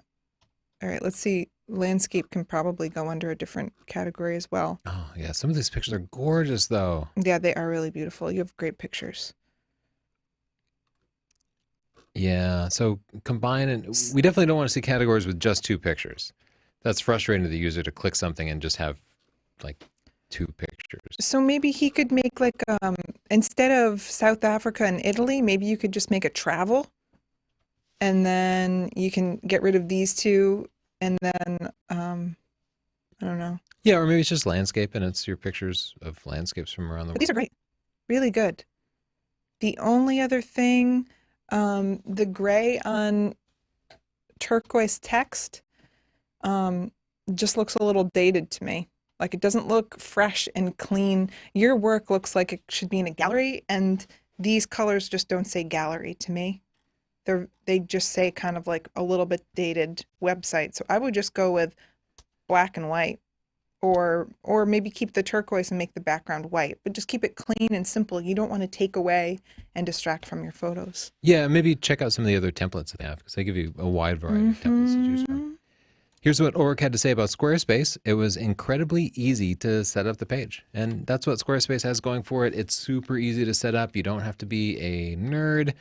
All right, let's see. Landscape can probably go under a different category as well. Oh, yeah. Some of these pictures are gorgeous, though. Yeah, they are really beautiful. You have great pictures. Yeah, so combine and we definitely don't want to see categories with just 2 pictures. That's frustrating to the user to click something and just have like 2 pictures. So maybe he could make like instead of South Africa and Italy, maybe you could just make a travel, and then you can get rid of these 2, and then I don't know. Yeah, or maybe it's just landscape and it's your pictures of landscapes from around the world. These are great, really good. The only other thing. The gray on turquoise text just looks a little dated to me. Like it doesn't look fresh and clean. Your work looks like it should be in a gallery, and these colors just don't say gallery to me. They just say kind of like a little bit dated website. So I would just go with black and white or maybe keep the turquoise and make the background white, but just keep it clean and simple. You don't want to take away and distract from your photos. Yeah, maybe check out some of the other templates they have because they give you a wide variety of templates to choose from. Here's what Ulrich had to say about Squarespace. It was incredibly easy to set up the page. And that's what Squarespace has going for it. It's super easy to set up. You don't have to be a nerd.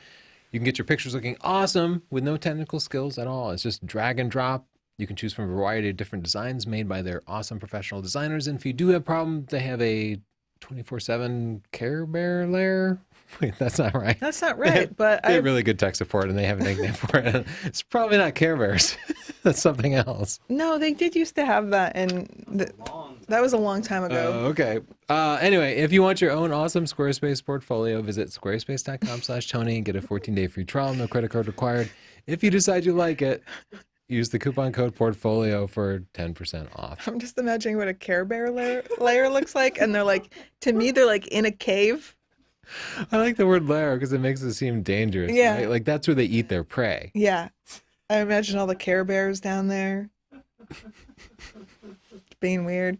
You can get your pictures looking awesome with no technical skills at all. It's just drag and drop. You can choose from a variety of different designs made by their awesome professional designers. And if you do have problems, they have a 24/7 Care Bear layer. Wait, that's not right. That's not right, but they have really good tech support, and they have a nickname for it. It's probably not Care Bears. That's something else. No, they did used to have that, and that was a long time ago. Okay. Anyway, if you want your own awesome Squarespace portfolio, visit squarespace.com/Tony and get a 14-day free trial. No credit card required. If you decide you like it, use the coupon code portfolio for 10% off. I'm just imagining what a Care Bear layer looks like, and they're like, to me, they're like in a cave. I like the word lair because it makes it seem dangerous. Yeah. Right? Like that's where they eat their prey. Yeah. I imagine all the Care Bears down there. Being weird.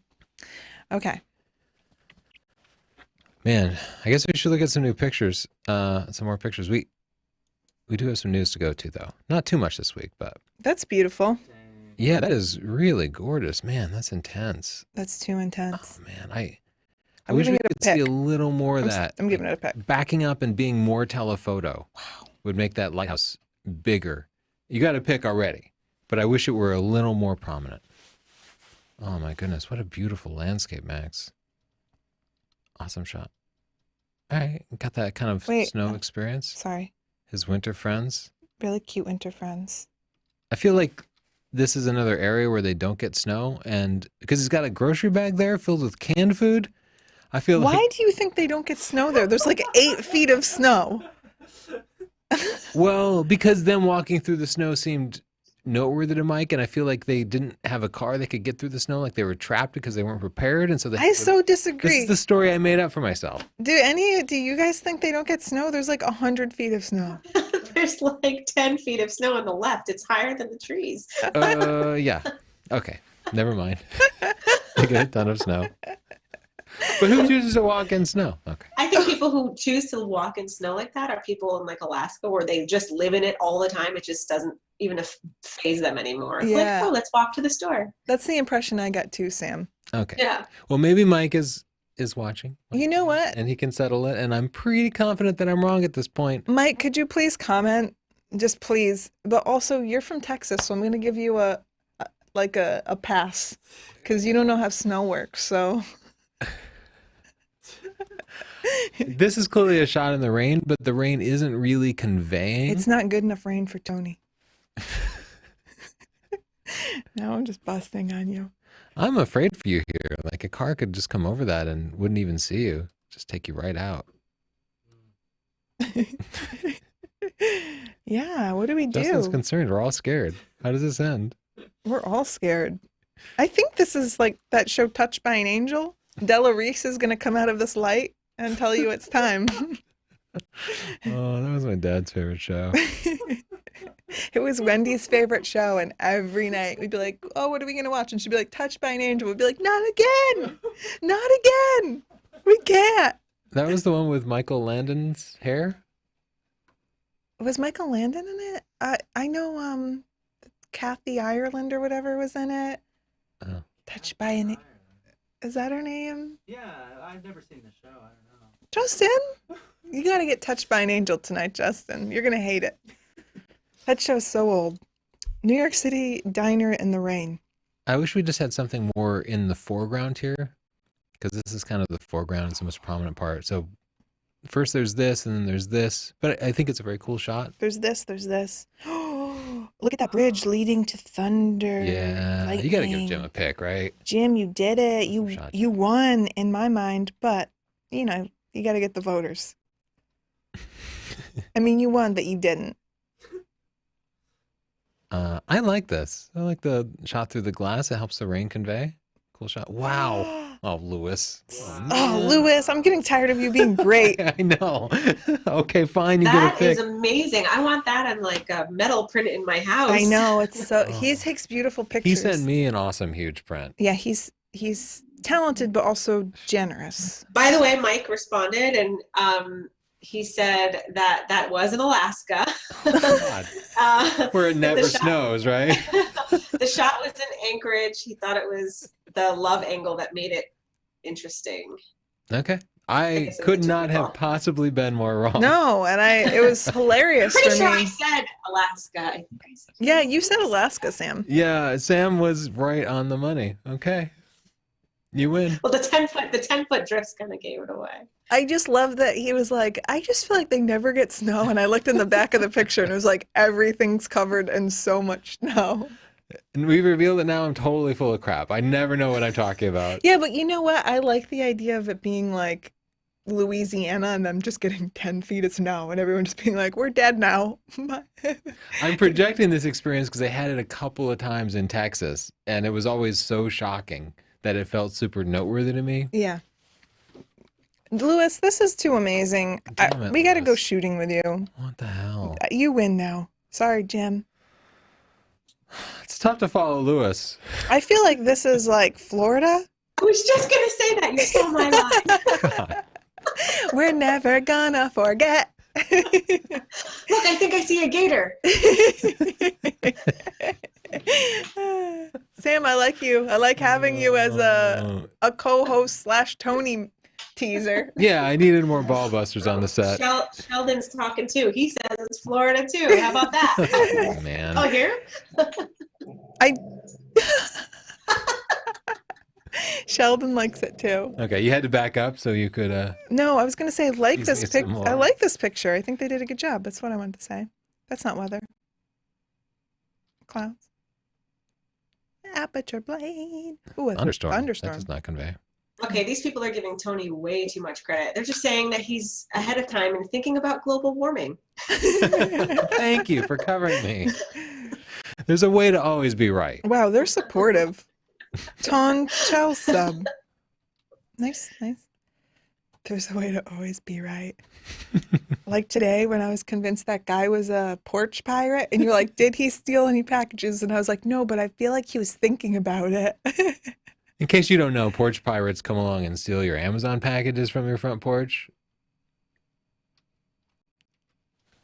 Okay. Man, I guess we should look at some new pictures. Some more pictures. We do have some news to go to, though. Not too much this week, but That's beautiful. yeah, that is really gorgeous. Man, that's intense. That's too intense. Oh, man, I I'm wish we giving it a could see a pick. little more of that. I'm giving it a pick. Backing up and being more telephoto would make that lighthouse bigger. You got to pick already, but I wish it were a little more prominent. Oh my goodness, what a beautiful landscape, Max. Awesome shot. All right, got that kind of snow experience. Sorry. His winter friends. Really cute winter friends. I feel like this is another area where they don't get snow, and because he's got a grocery bag there filled with canned food, I feel like... Why do you think they don't get snow there? There's like 8 feet of snow. Well, because them walking through the snow seemed noteworthy to Mike, and I feel like they didn't have a car that could get through the snow, like they were trapped because they weren't prepared, and so they... I so disagree. This is the story I made up for myself. Do you guys think they don't get snow? There's like 100 feet of snow. There's like 10 feet of snow on the left. It's higher than the trees. Yeah. Okay. Never mind. They get a ton of snow. But who chooses to walk in snow? Okay. I think people who choose to walk in snow like that are people in like Alaska where they just live in it all the time. It just doesn't even faze them anymore. Yeah. Like, oh, let's walk to the store. That's the impression I got too, Sam. Okay. Yeah. Well, maybe Mike is watching. You know what? And he can settle it. And I'm pretty confident that I'm wrong at this point. Mike, could you please comment? Just please. But also, you're from Texas, so I'm going to give you a pass because you don't know how snow works. So this is clearly a shot in the rain, but the rain isn't really conveying. it's not good enough rain for Tony. Now I'm just busting on you. I'm afraid for you here. Like a car could just come over that and wouldn't even see you. Just take you right out. Yeah, what do we do? Justin's concerned. We're all scared. How does this end? We're all scared. I think this is like that show Touched by an Angel. Della Reese is going to come out of this light and tell you it's time. Oh, that was my dad's favorite show. It was Wendy's favorite show, and every night we'd be like, oh, what are we going to watch? And she'd be like, Touched by an Angel. We'd be like, not again! Not again! We can't! That was the one with Michael Landon's hair? Was Michael Landon in it? I know Kathy Ireland or whatever was in it. Oh. Touched by an... Is that her name? Yeah, I've never seen the show. I don't know. Justin? You got to get Touched by an Angel tonight, Justin. You're going to hate it. That show's so old. New York City Diner in the Rain. I wish we just had something more in the foreground here, because this is kind of the foreground. It's the most prominent part. So first there's this, and then there's this. But I think it's a very cool shot. There's this. Look at that bridge leading to thunder. Yeah, you got to give Jim a pick, right? Jim, you did it. Shot. You won in my mind, but, you know, you got to get the voters. I mean, you won, but you didn't. I like this. I like the shot through the glass. It helps the rain convey. Cool shot. Wow. Oh, Lewis. Oh, Lewis, I'm getting tired of you being great. I know. Okay, fine. You get a That pick. is amazing. I want that on like a metal print in my house. I know. It's so, he takes beautiful pictures. He sent me an awesome huge print. Yeah, he's he's talented but also generous. By the way, Mike responded, and he said that was in Alaska. God. Where it never snows, right? The shot was in Anchorage. He thought it was the love angle that made it interesting. Okay. I could not have possibly been more wrong. No, and it was hilarious I'm pretty for sure me. I said Alaska. Yeah, you said Alaska, Sam. Yeah, Sam was right on the money. Okay. You win. Well, the 10-foot drifts kind of gave it away. I just love that he was like, I just feel like they never get snow. And I looked in the back of the picture and it was like, everything's covered in so much snow. And we've revealed that now I'm totally full of crap. I never know what I'm talking about. Yeah, but you know what? I like the idea of it being like Louisiana and them just getting 10 feet of snow and everyone just being like, we're dead now. I'm projecting this experience because I had it a couple of times in Texas and it was always so shocking that it felt super noteworthy to me. Yeah. Lewis, this is too amazing. We got to go shooting with you. What the hell? You win now. Sorry, Jim. It's tough to follow Lewis. I feel like this is like Florida. I was just going to say that. You stole my line. God. We're never gonna forget. Look, I think I see a gator. Sam, I like you. I like having you as a co-host / Tony teaser. Yeah, I needed more ball busters on the set. Sheldon's talking too. He says it's Florida too. How about that? Oh, man. Oh, here? Sheldon likes it too. Okay, you had to back up so you could... No, I was going to say, this picture. more. I like this picture. I think they did a good job. That's what I wanted to say. That's not weather. Clouds. Aperture blade. Ooh, Thunderstorm. Thunderstorm. That does not convey. Okay, these people are giving Tony way too much credit. They're just saying that he's ahead of time and thinking about global warming. Thank you for covering me. There's a way to always be right. Wow, they're supportive. Ton Chel sub. Nice. There's a way to always be right. Like today when I was convinced that guy was a porch pirate and you're like, did he steal any packages? And I was like, no, but I feel like he was thinking about it. In case you don't know, porch pirates come along and steal your Amazon packages from your front porch.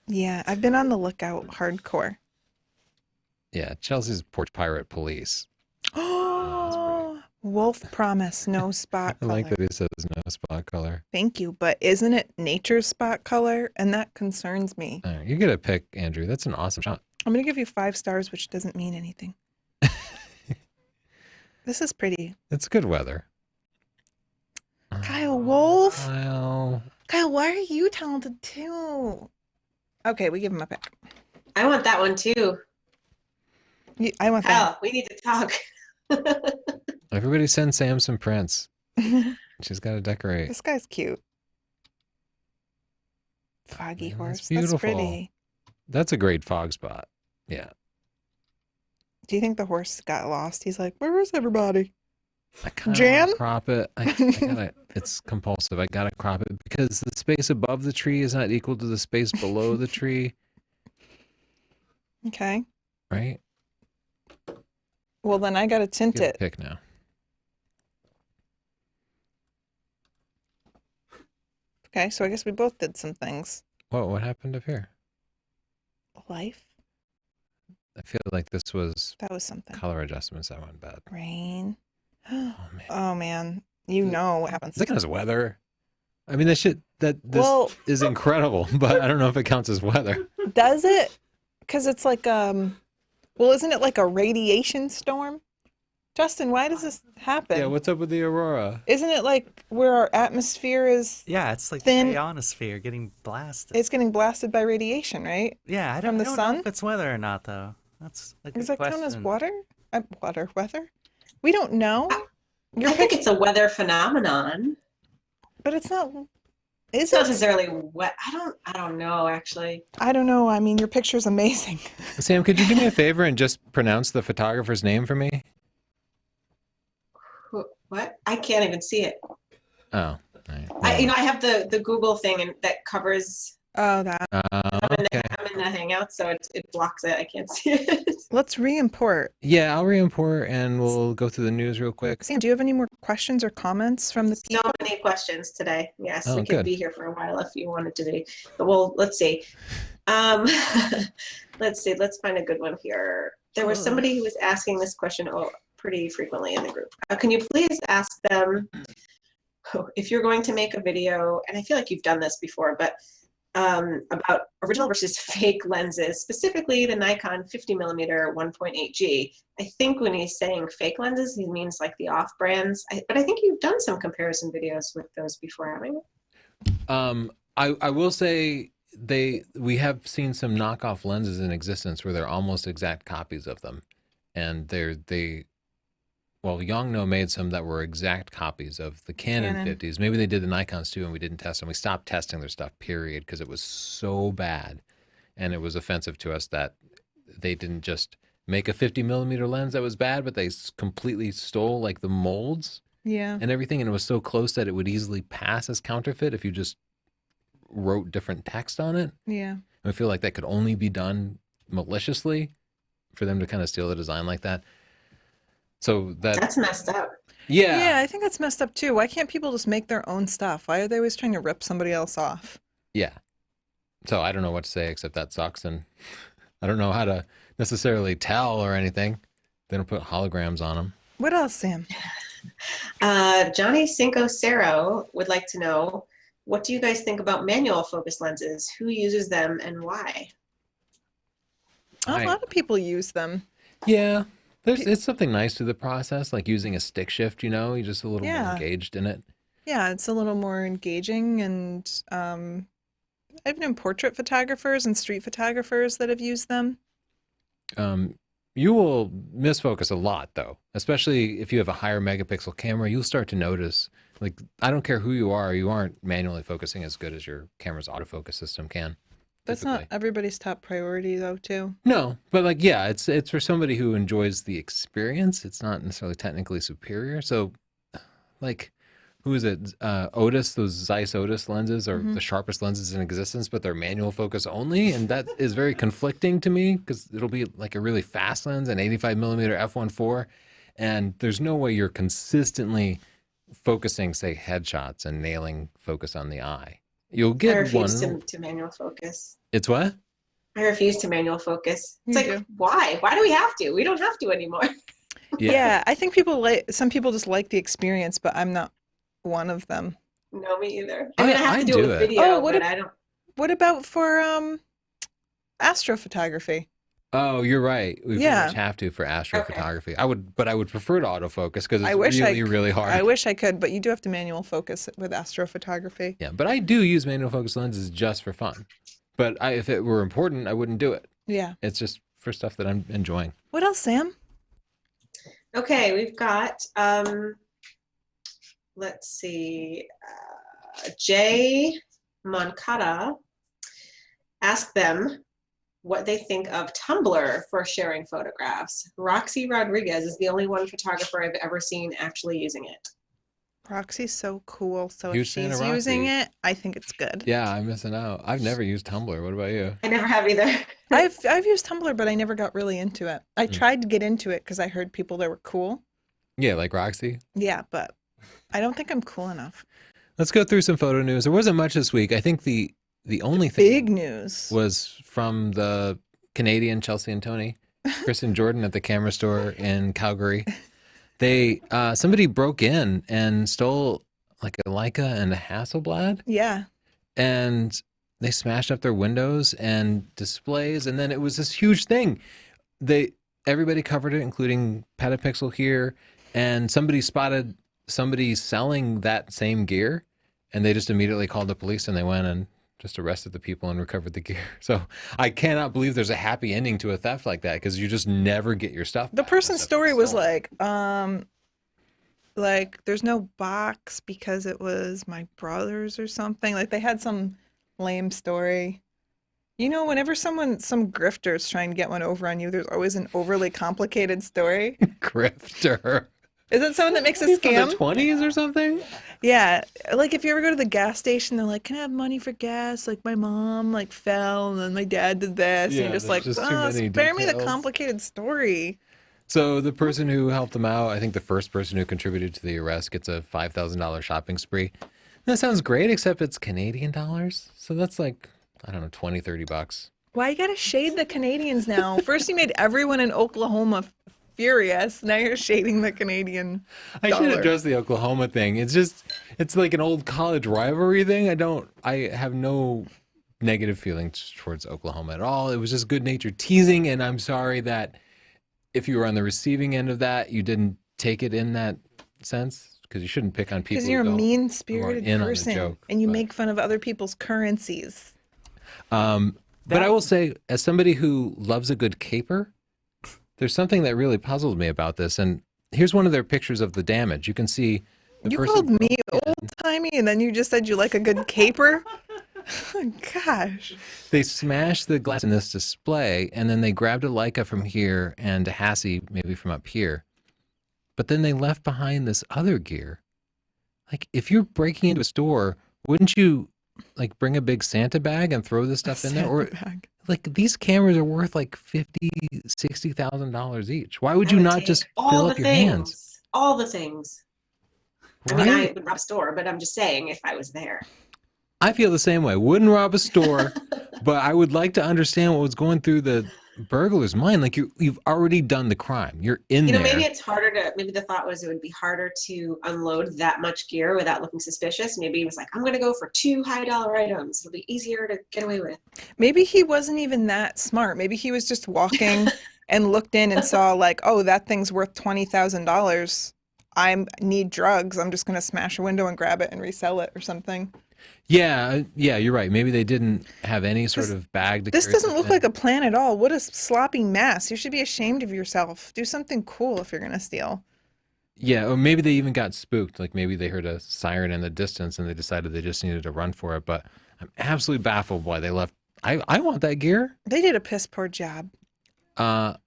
Yeah, I've been on the lookout hardcore. Yeah, Chelsea's porch pirate police. Oh, wolf promise, no spot I color. like that it says no spot color. Thank you, but isn't it nature's spot color? And that concerns me. All right, you get a pick, Andrew. That's an awesome shot. I'm going to give you 5 stars, which doesn't mean anything. This is pretty. It's good weather. Kyle Wolf. Kyle, why are you talented too? Okay, we give him a pick. I want that one too. I want Kyle, we need to talk. everybody send Sam some prints. She's got to decorate. This guy's cute. Foggy Man, horse. that's beautiful. That's pretty. That's a great fog spot. Yeah. Do you think the horse got lost? He's like, where is everybody? I kind Jan? of crop it. I gotta, it's compulsive. I gotta crop it because the space above the tree is not equal to the space below the tree. Okay. Right? Well, then I gotta tint Get a it. pick now. Okay, so I guess we both did some things. What happened up here? Life. I feel like this was That was something. color adjustments that went bad. Rain. Oh man. Oh man. You know what happens. Is it as weather? I mean, this Well- is incredible, but I don't know if it counts as weather. Does it? Because it's like well, isn't it like a radiation storm? Justin, why does this happen? Yeah, what's up with the aurora? Isn't it like where our atmosphere is? Yeah, it's like Thin- the ionosphere getting blasted. It's getting blasted by radiation, right? Yeah, I from the don't sun? know if it's weather or not, though. That's a good Does that question. count as water? Weather? We don't know. I think it's a weather phenomenon. But it's not. Is It's not it? necessarily wet. I don't know actually. I don't know. I mean, your picture's amazing. Sam, could you do me a favor and just pronounce the photographer's name for me? What? I can't even see it. Oh. All right. I have the Google thing and that covers. Oh, that. Okay. I'm in in the Hangout, so it blocks it. I can't see it. Let's re-import. Yeah, I'll re-import and we'll go through the news real quick. Sam, do you have any more questions or comments from the So people? many questions today. Yes, Oh, we could good. be here for a while if you wanted to be. But well, let's see. Let's see. Let's find a good one here. There was somebody who was asking this question pretty frequently in the group. Can you please ask them if you're going to make a video, and I feel like you've done this before, but about original versus fake lenses, specifically the Nikon 50mm 1.8G. I think when he's saying fake lenses, he means like the off brands. But I think you've done some comparison videos with those before, haven't you? I will say we have seen some knockoff lenses in existence where they're almost exact copies of them, and Yongno made some that were exact copies of the Canon 50s. Maybe they did the Nikons too, and we didn't test them. We stopped testing their stuff, period, because it was so bad, and it was offensive to us that they didn't just make a 50mm lens that was bad, but they completely stole like the molds and everything, and it was so close that it would easily pass as counterfeit if you just wrote different text on it. Yeah. And I feel like that could only be done maliciously for them to kind of steal the design like that. So that's messed up. Yeah, I think that's messed up too. Why can't people just make their own stuff? Why are they always trying to rip somebody else off? Yeah. So I don't know what to say except that sucks, and I don't know how to necessarily tell or anything. They don't put holograms on them. What else, Sam? Johnny Cinco Cero would like to know, what do you guys think about manual focus lenses? Who uses them and why? A lot of people use them. Yeah. It's something nice to the process, like using a stick shift, you're just a little more engaged in it. Yeah, it's a little more engaging, and I've known portrait photographers and street photographers that have used them. You will misfocus a lot, though, especially if you have a higher megapixel camera. You'll start to notice, like, I don't care who you aren't manually focusing as good as your camera's autofocus system can. That's not everybody's top priority, though, too. No, but like, yeah, it's for somebody who enjoys the experience. It's not necessarily technically superior. So, like, who is it? Otis, those Zeiss Otis lenses are the sharpest lenses in existence, but they're manual focus only, and that is very conflicting to me because it'll be like a really fast lens, an 85mm f1.4, and there's no way you're consistently focusing, say, headshots and nailing focus on the eye. You'll get I refuse to manual focus. It's what? I refuse to manual focus. It's like, why? Why do we have to? We don't have to anymore. Yeah, I think some people just like the experience, but I'm not one of them. No, me either. I mean, I have to do it with video, but I don't. What about for astrophotography? Oh, you're right. We pretty much have to for astrophotography. Okay. I would prefer to autofocus because it's really hard. I wish I could, but you do have to manual focus with astrophotography. Yeah, but I do use manual focus lenses just for fun. But if it were important, I wouldn't do it. Yeah. It's just for stuff that I'm enjoying. What else, Sam? Okay, we've got, let's see, Jay Moncada asked them what they think of Tumblr for sharing photographs. Roxy Rodriguez is the only one photographer I've ever seen actually using it. Roxy's so cool. So Huge if she's using it, I think it's good. Yeah, I'm missing out. I've never used Tumblr. What about you? I never have either. I've used Tumblr, but I never got really into it. I tried to get into it because I heard people that were cool. Yeah, like Roxy? Yeah, but I don't think I'm cool enough. Let's go through some photo news. There wasn't much this week. I think the only thing big news was from the Canadian Chelsea and Tony, Chris and Jordan at the camera store in Calgary. They somebody broke in and stole like a Leica and a Hasselblad. Yeah. And they smashed up their windows and displays, and then it was this huge thing. Everybody covered it, including Petapixel here, and somebody spotted somebody selling that same gear, and they just immediately called the police, and they went and just arrested the people and recovered the gear. So I cannot believe there's a happy ending to a theft like that, because you just never get your stuff back. The person's story was like there's no box because it was my brother's or something. Like they had some lame story. You know, whenever some grifter's trying to get one over on you, there's always an overly complicated story. Grifter. Is it someone that makes a Maybe from scam? the 20s or something? Yeah, like if you ever go to the gas station, they're like, "Can I have money for gas?" Like my mom like fell, and then my dad did this, and you're Yeah, just there's like, just too "Oh, many spare me the details. complicated story." So the person who helped them out, I think the first person who contributed to the arrest gets a $5,000 shopping spree. That sounds great, except it's Canadian dollars. So that's like, I don't know, 20, $30. Why you gotta shade the Canadians now? First you made everyone in Oklahoma furious. Now you're shading the Canadian I should dollar. address the Oklahoma thing. It's like an old college rivalry thing. I have no negative feelings towards Oklahoma at all. It was just good-natured teasing, and I'm sorry that if you were on the receiving end of that, you didn't take it in that sense, because you shouldn't pick on people Because who you're a don't, who aren't mean-spirited in on the person joke. and you But, make fun of other people's currencies. but I will say, as somebody who loves a good caper, there's something that really puzzled me about this. And here's one of their pictures of the damage. You can see the You person called me broke in. old-timey and then you just said you like a good caper? Gosh. They smashed the glass in this display, and then they grabbed a Leica from here and a Hassie maybe from up here. But then they left behind this other gear. Like, if you're breaking into a store, wouldn't you like bring a big Santa bag and throw this stuff in there? Or Bag. like, these cameras are worth like $50,000-$60,000 each. Why would I you would not take just all fill the up your hands? things, all the things. I mean, Right? I would rob a store, but I'm just saying if I was there. I feel the same way. Wouldn't rob a store, but I would like to understand what was going through the burglar's mind. Like, you've already done the crime. You're in You know, there. maybe it's harder to, maybe the thought was it would be harder to unload that much gear without looking suspicious. Maybe he was like, I'm going to go for 2 high-dollar items. It'll be easier to get away with. Maybe he wasn't even that smart. Maybe he was just walking and looked in and saw like, oh, that thing's worth $20,000. I need drugs. I'm just going to smash a window and grab it and resell it or something. Yeah, you're right. Maybe they didn't have any sort of bag to This carry doesn't stuff look in. like a plan at all. What a sloppy mess. You should be ashamed of yourself. Do something cool if you're going to steal. Yeah, or maybe they even got spooked. Like, maybe they heard a siren in the distance and they decided they just needed to run for it. But I'm absolutely baffled why they left. I want that gear. They did a piss poor job.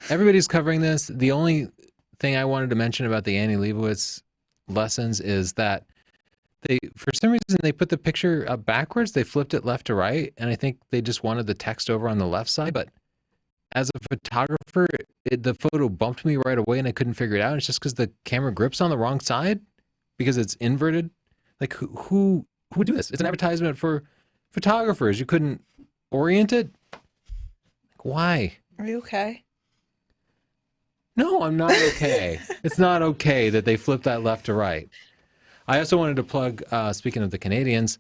Everybody's covering this. The only thing I wanted to mention about the Annie Leibovitz lessons is that for some reason, they put the picture up backwards. They flipped it left to right, and I think they just wanted the text over on the left side. But as a photographer, the photo bumped me right away, and I couldn't figure it out. It's just because the camera grips on the wrong side because it's inverted. Like, who would do this? It's an advertisement for photographers. You couldn't orient it? Like, why? Are you okay? No, I'm not okay. It's not okay that they flipped that left to right. I also wanted to plug, speaking of the Canadians,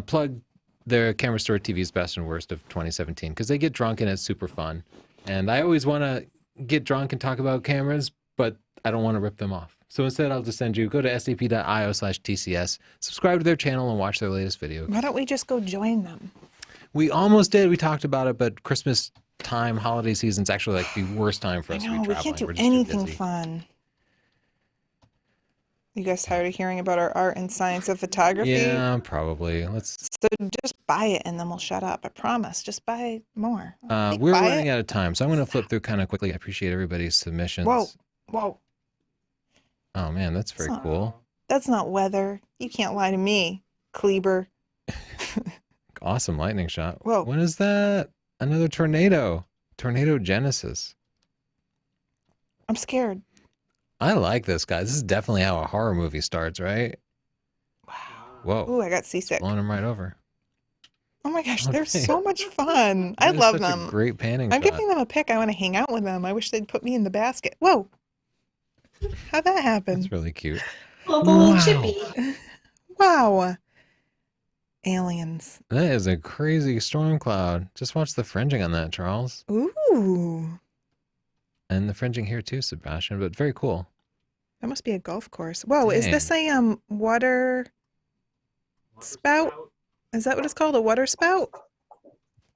plug their Camera Store TV's Best and Worst of 2017, because they get drunk and it's super fun. And I always want to get drunk and talk about cameras, but I don't want to rip them off. So instead, I'll just send you, go to sap.io/TCS, subscribe to their channel and watch their latest video. Why don't we just go join them? We almost did. We talked about it, but Christmas time, holiday season's actually like the worst time for us to be No, traveling. we can't do We're just too anything busy. fun. You guys tired of hearing about our art and science of photography? Yeah, probably. Let's. So just buy it and then we'll shut up. I promise. Just buy more. We're running out of time, so I'm going to flip through kind of quickly. I appreciate everybody's submissions. Whoa. Oh man, that's very cool. That's not weather. You can't lie to me, Kleber. Awesome lightning shot. Whoa. What is that? Another tornado. Tornado Genesis. I'm scared. I like this guy. This is definitely how a horror movie starts, right? Wow. Whoa. Ooh, I got seasick. Blowing him right over. Oh my gosh, Okay. they're so much fun. I That is love such them. A great panning I'm shot. giving them a pick. I want to hang out with them. I wish they'd put me in the basket. Whoa. How'd that happen? That's really cute. Little chippy. Wow. Aliens. That is a crazy storm cloud. Just watch the fringing on that, Charles. Ooh. And the fringing here too, Sebastian, but very cool. That must be a golf course. Whoa, is this a water spout? Is that what it's called? A water spout?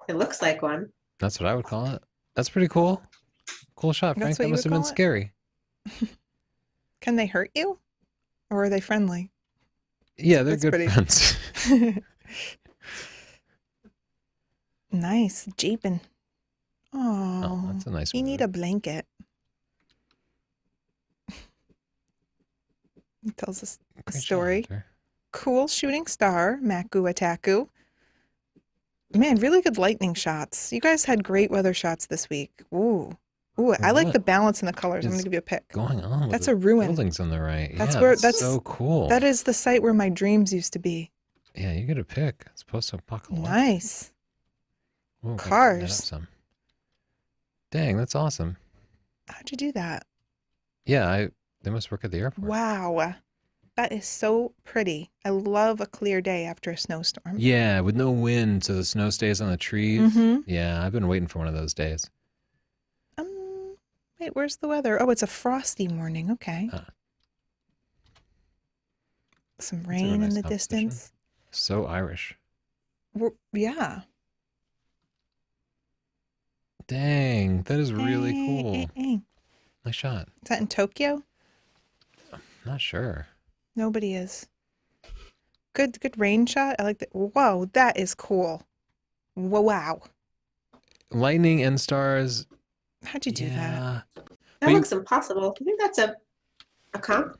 It looks like one. That's what I would call it. That's pretty cool. Cool shot, Frank. That's what That you must would have been call it? scary. Can they hurt you? Or are they friendly? Yeah, they're That's good pretty- friends. Nice. Jeeping. Oh, Oh, that's a nice you one. need a blanket. It tells us a Great story. job, Hunter. Cool shooting star, Maku Ataku. Man, really good lightning shots. You guys had great weather shots this week. Ooh. Ooh, I like What the balance in the colors. I'm is going to give you a pick. going on with That's the a ruin. buildings on the right? That's Yeah, where- that's that's- so cool. That is the site where my dreams used to be. Yeah, you get a pick. It's post-apocalyptic. Nice. Ooh, gotta turn that up Cars. some. Dang, that's awesome. How'd you do that? Yeah, they must work at the airport. Wow. That is so pretty. I love a clear day after a snowstorm. Yeah, with no wind, so the snow stays on the trees. Mhm. Yeah, I've been waiting for one of those days. Wait, where's the weather? Oh, it's a frosty morning. Okay. Some a rain nice in the composition. distance. So Irish. Yeah. Dang, that is really cool. Is Nice shot. that in Tokyo? Not sure. Nobody is. Good rain shot. I like that. Whoa, that is cool. Wow. Lightning and stars. How'd you do that? Yeah. That But you- looks impossible. Do you think that's a comp?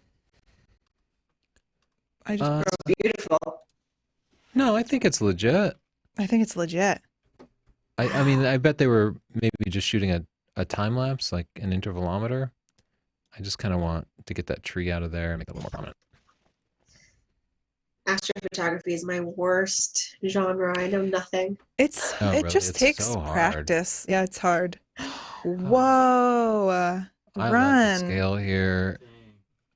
I just broke. Beautiful. No, I think it's legit. I think it's legit. I mean, I bet they were maybe just shooting a time lapse, like an intervalometer. I just kind of want to get that tree out of there and make it a little more prominent. Astrophotography is my worst genre. I know nothing. It really? just It's takes so hard. practice. Yeah, it's hard. Whoa. I love Run. the scale here.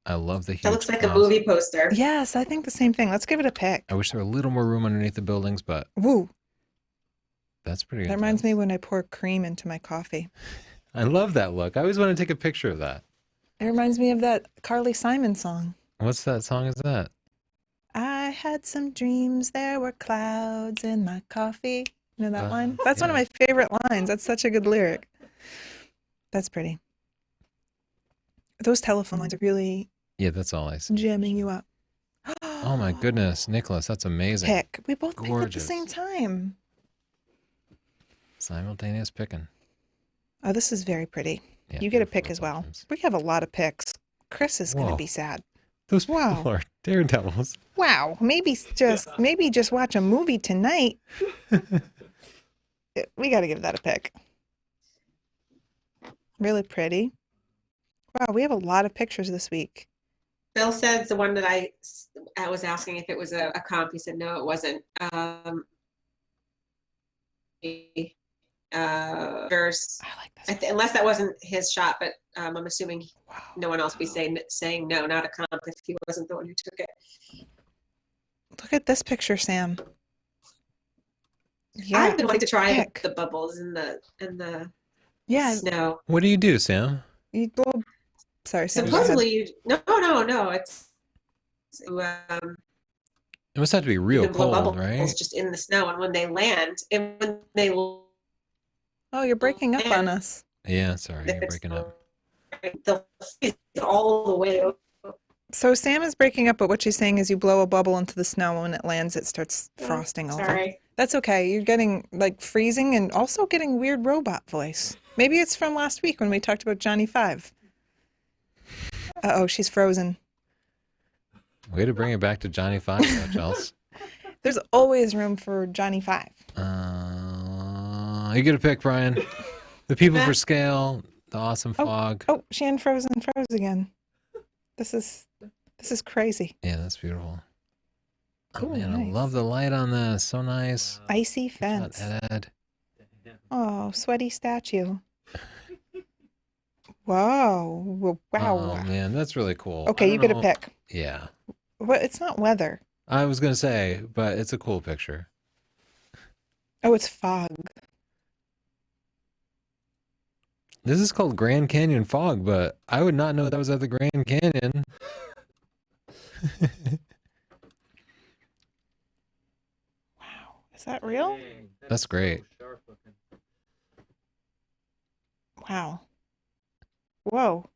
I love the huge That looks like a clouds. movie poster. Yes, I think the same thing. Let's give it a pick. I wish there were a little more room underneath the buildings, but Woo. that's pretty good. That reminds me when I pour cream into my coffee. I love that look. I always want to take a picture of that. It reminds me of that Carly Simon song. What's that song? Is that? I had some dreams, there were clouds in my coffee. You know that line? That's one of yeah. my favorite lines. That's such a good lyric. That's pretty. Those telephone lines are really Yeah, that's all I see. jamming you up. Oh my goodness, Nicholas, that's amazing. Pick. We both picked at the Gorgeous. same time. Simultaneous picking. Oh, this is very pretty. Yeah, You get a beautiful pick as well. reflections. We have a lot of picks. Chris is going to Whoa. be sad. Those Wow. people are daredevils. Wow, maybe just watch a movie tonight. We got to give that a pick. Really pretty. Wow, we have a lot of pictures this week. Bill said the one that I was asking if it was a comp. He said no, it wasn't. Verse, I like this. unless that wasn't his shot, but I'm assuming Wow. no one else be saying no, not a comp if he wasn't the one who took it. Look at this picture, Sam. Yeah. I've been wanting to try pick. the bubbles in the Yeah. snow. What do you do, Sam? Well, sorry, Sam. go ahead. Supposedly, no. It's It must have to be real you can blow cold, bubbles right? just in the snow, and when they land, Oh, you're breaking up on us. Yeah, sorry, if you're it's breaking up. they'll freeze all the way over. So Sam is breaking up, but what she's saying is you blow a bubble into the snow, and when it lands, it starts frosting over. Sorry. That's okay. You're getting like freezing and also getting weird robot voice. Maybe it's from last week when we talked about Johnny Five. Uh-oh, she's frozen. Way to bring it back to Johnny Five, though, Chels. There's always room for Johnny Five. You get a pick, Brian. The people for scale, the awesome fog. Oh, she froze again. This is crazy. Yeah, that's beautiful. Oh Ooh, man, I nice. love the light on this. So nice. Icy Good fence. shot, Ed. Oh, sweaty statue. Wow. Wow. Oh man, that's really cool. Okay, I you don't get a know- pick. Yeah, What? It's not weather. I was gonna say, but it's a cool picture. Oh, it's fog. This is called Grand Canyon fog, but I would not know that was at the Grand Canyon. Wow. Is that real? That's great. Wow. Whoa.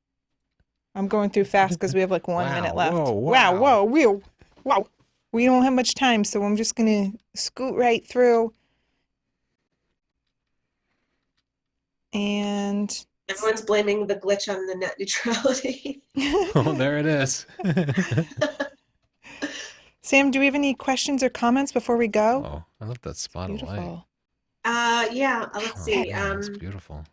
I'm going through fast because we have like 1 minute left. Whoa, Wow. wow. Whoa. Wow. We don't have much time, so I'm just going to scoot right through. And Everyone's blaming the glitch on the net neutrality. Oh, there it is. Sam, do we have any questions or comments before we go? Oh, I love that spot of light. Beautiful. Yeah, let's Oh, see. man, that's beautiful.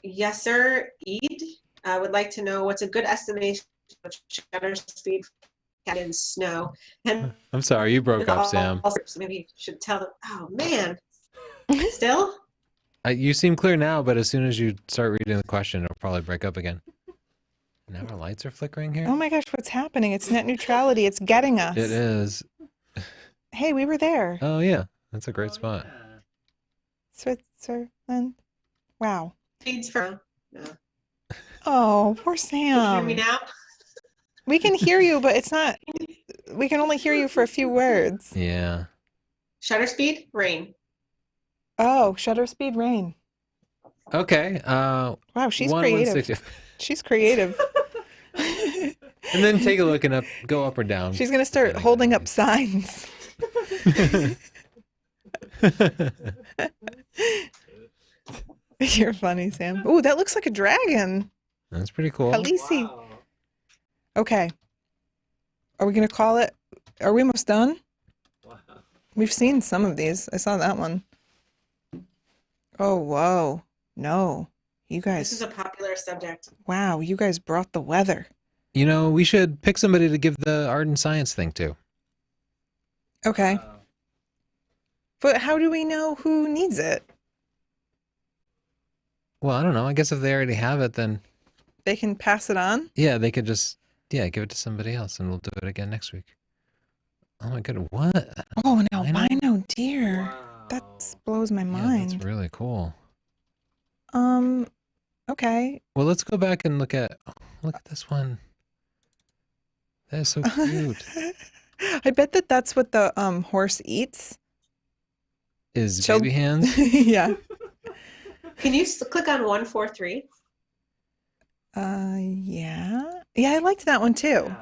Yes, sir. Eid would like to know what's a good estimation of shutter speed in snow. And I'm sorry, you broke up, Sam. maybe you should tell them. Oh man, still? You seem clear now, but as soon as you start reading the question, it'll probably break up again. Now our lights are flickering here. Oh my gosh, what's happening? It's net neutrality. It's getting us. It is. Hey, we were there. Oh yeah, that's a great spot. Switzerland. Wow. Feeds for no. Oh, poor Can you hear me Sam. now? We can hear you, but it's not. We can only hear you for a few words. Yeah. Shutter speed, rain. Oh, shutter speed, rain. Okay. Wow, she's 1/160. creative. She's creative. And then take a look and go up or down. She's gonna start holding up signs. You're funny, Sam. Ooh, that looks like a dragon. That's pretty cool. Khaleesi. Okay. Are we gonna call it? Are we almost done? Wow. We've seen some of these. I saw that one. Oh, whoa. No. You This is guys. a popular subject. Wow, you guys brought the weather. You know, we should pick somebody to give the art and science thing to. Okay. But how do we know who needs it? Well, I don't know. I guess if they already have it, then They can pass it on? yeah, they could just give it to somebody else, and we'll do it again next week. Oh my goodness, what? Oh, an Albino? albino deer. That blows my Yeah, mind. that's really cool. Okay. Well, let's go back and look at this one. That is so cute. I bet that's what the horse eats. Is Chil- baby hands? Yeah. Can you click on 143? Yeah. Yeah, I liked that one too.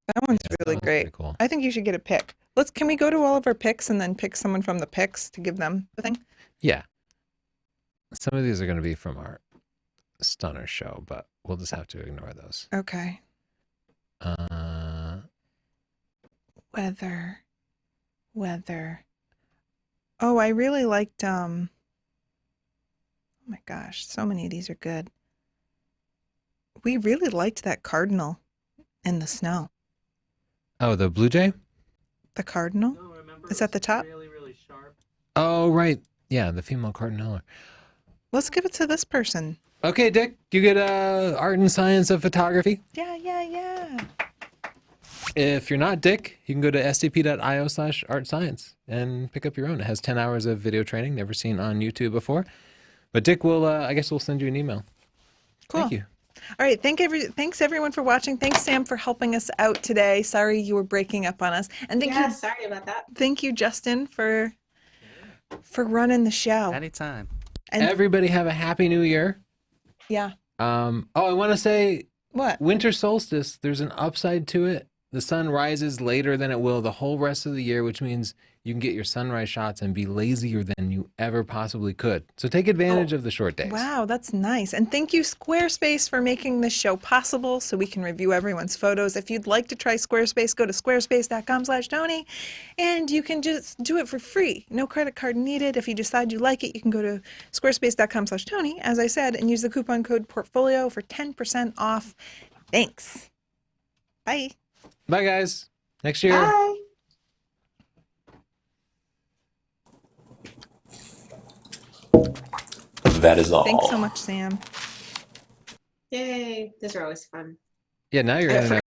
That one's Yeah, that really one's great. pretty cool. I think you should get a pick. Can we go to all of our picks and then pick someone from the picks to give them the thing? Yeah. Some of these are going to be from our Stunner show, but we'll just have to ignore those. Okay. Weather. Oh, I really liked oh my gosh, so many of these are good. We really liked that cardinal in the snow. Oh, the blue jay? The cardinal? No, remember, Is that the top? Really, really sharp. Oh, right. Yeah, the female cardinal. Let's give it to this person. Okay, Dick, you get art and science of photography. Yeah. If you're not Dick, you can go to sdp.io/artscience and pick up your own. It has 10 hours of video training, never seen on YouTube before. But Dick will, I guess we'll send you an email. Cool. Thank you. All right. Thanks everyone for watching. Thanks, Sam, for helping us out today. Sorry you were breaking up on us. And Sorry about that. thank you, Justin, for running the show. Anytime. And Everybody have a happy new year. yeah. Oh, I want to say What? winter solstice, there's an upside to it. The sun rises later than it will the whole rest of the year, which means you can get your sunrise shots and be lazier than you ever possibly could. So take advantage of the short days. Wow, that's nice. And thank you, Squarespace, for making this show possible so we can review everyone's photos. If you'd like to try Squarespace, go to squarespace.com/Tony, and you can just do it for free. No credit card needed. If you decide you like it, you can go to squarespace.com/Tony, as I said, and use the coupon code PORTFOLIO for 10% off. Thanks. Bye. Bye, guys. Next year. Bye. That is all. Thanks so much, Sam. Yay. These are always fun. Yeah, now you're in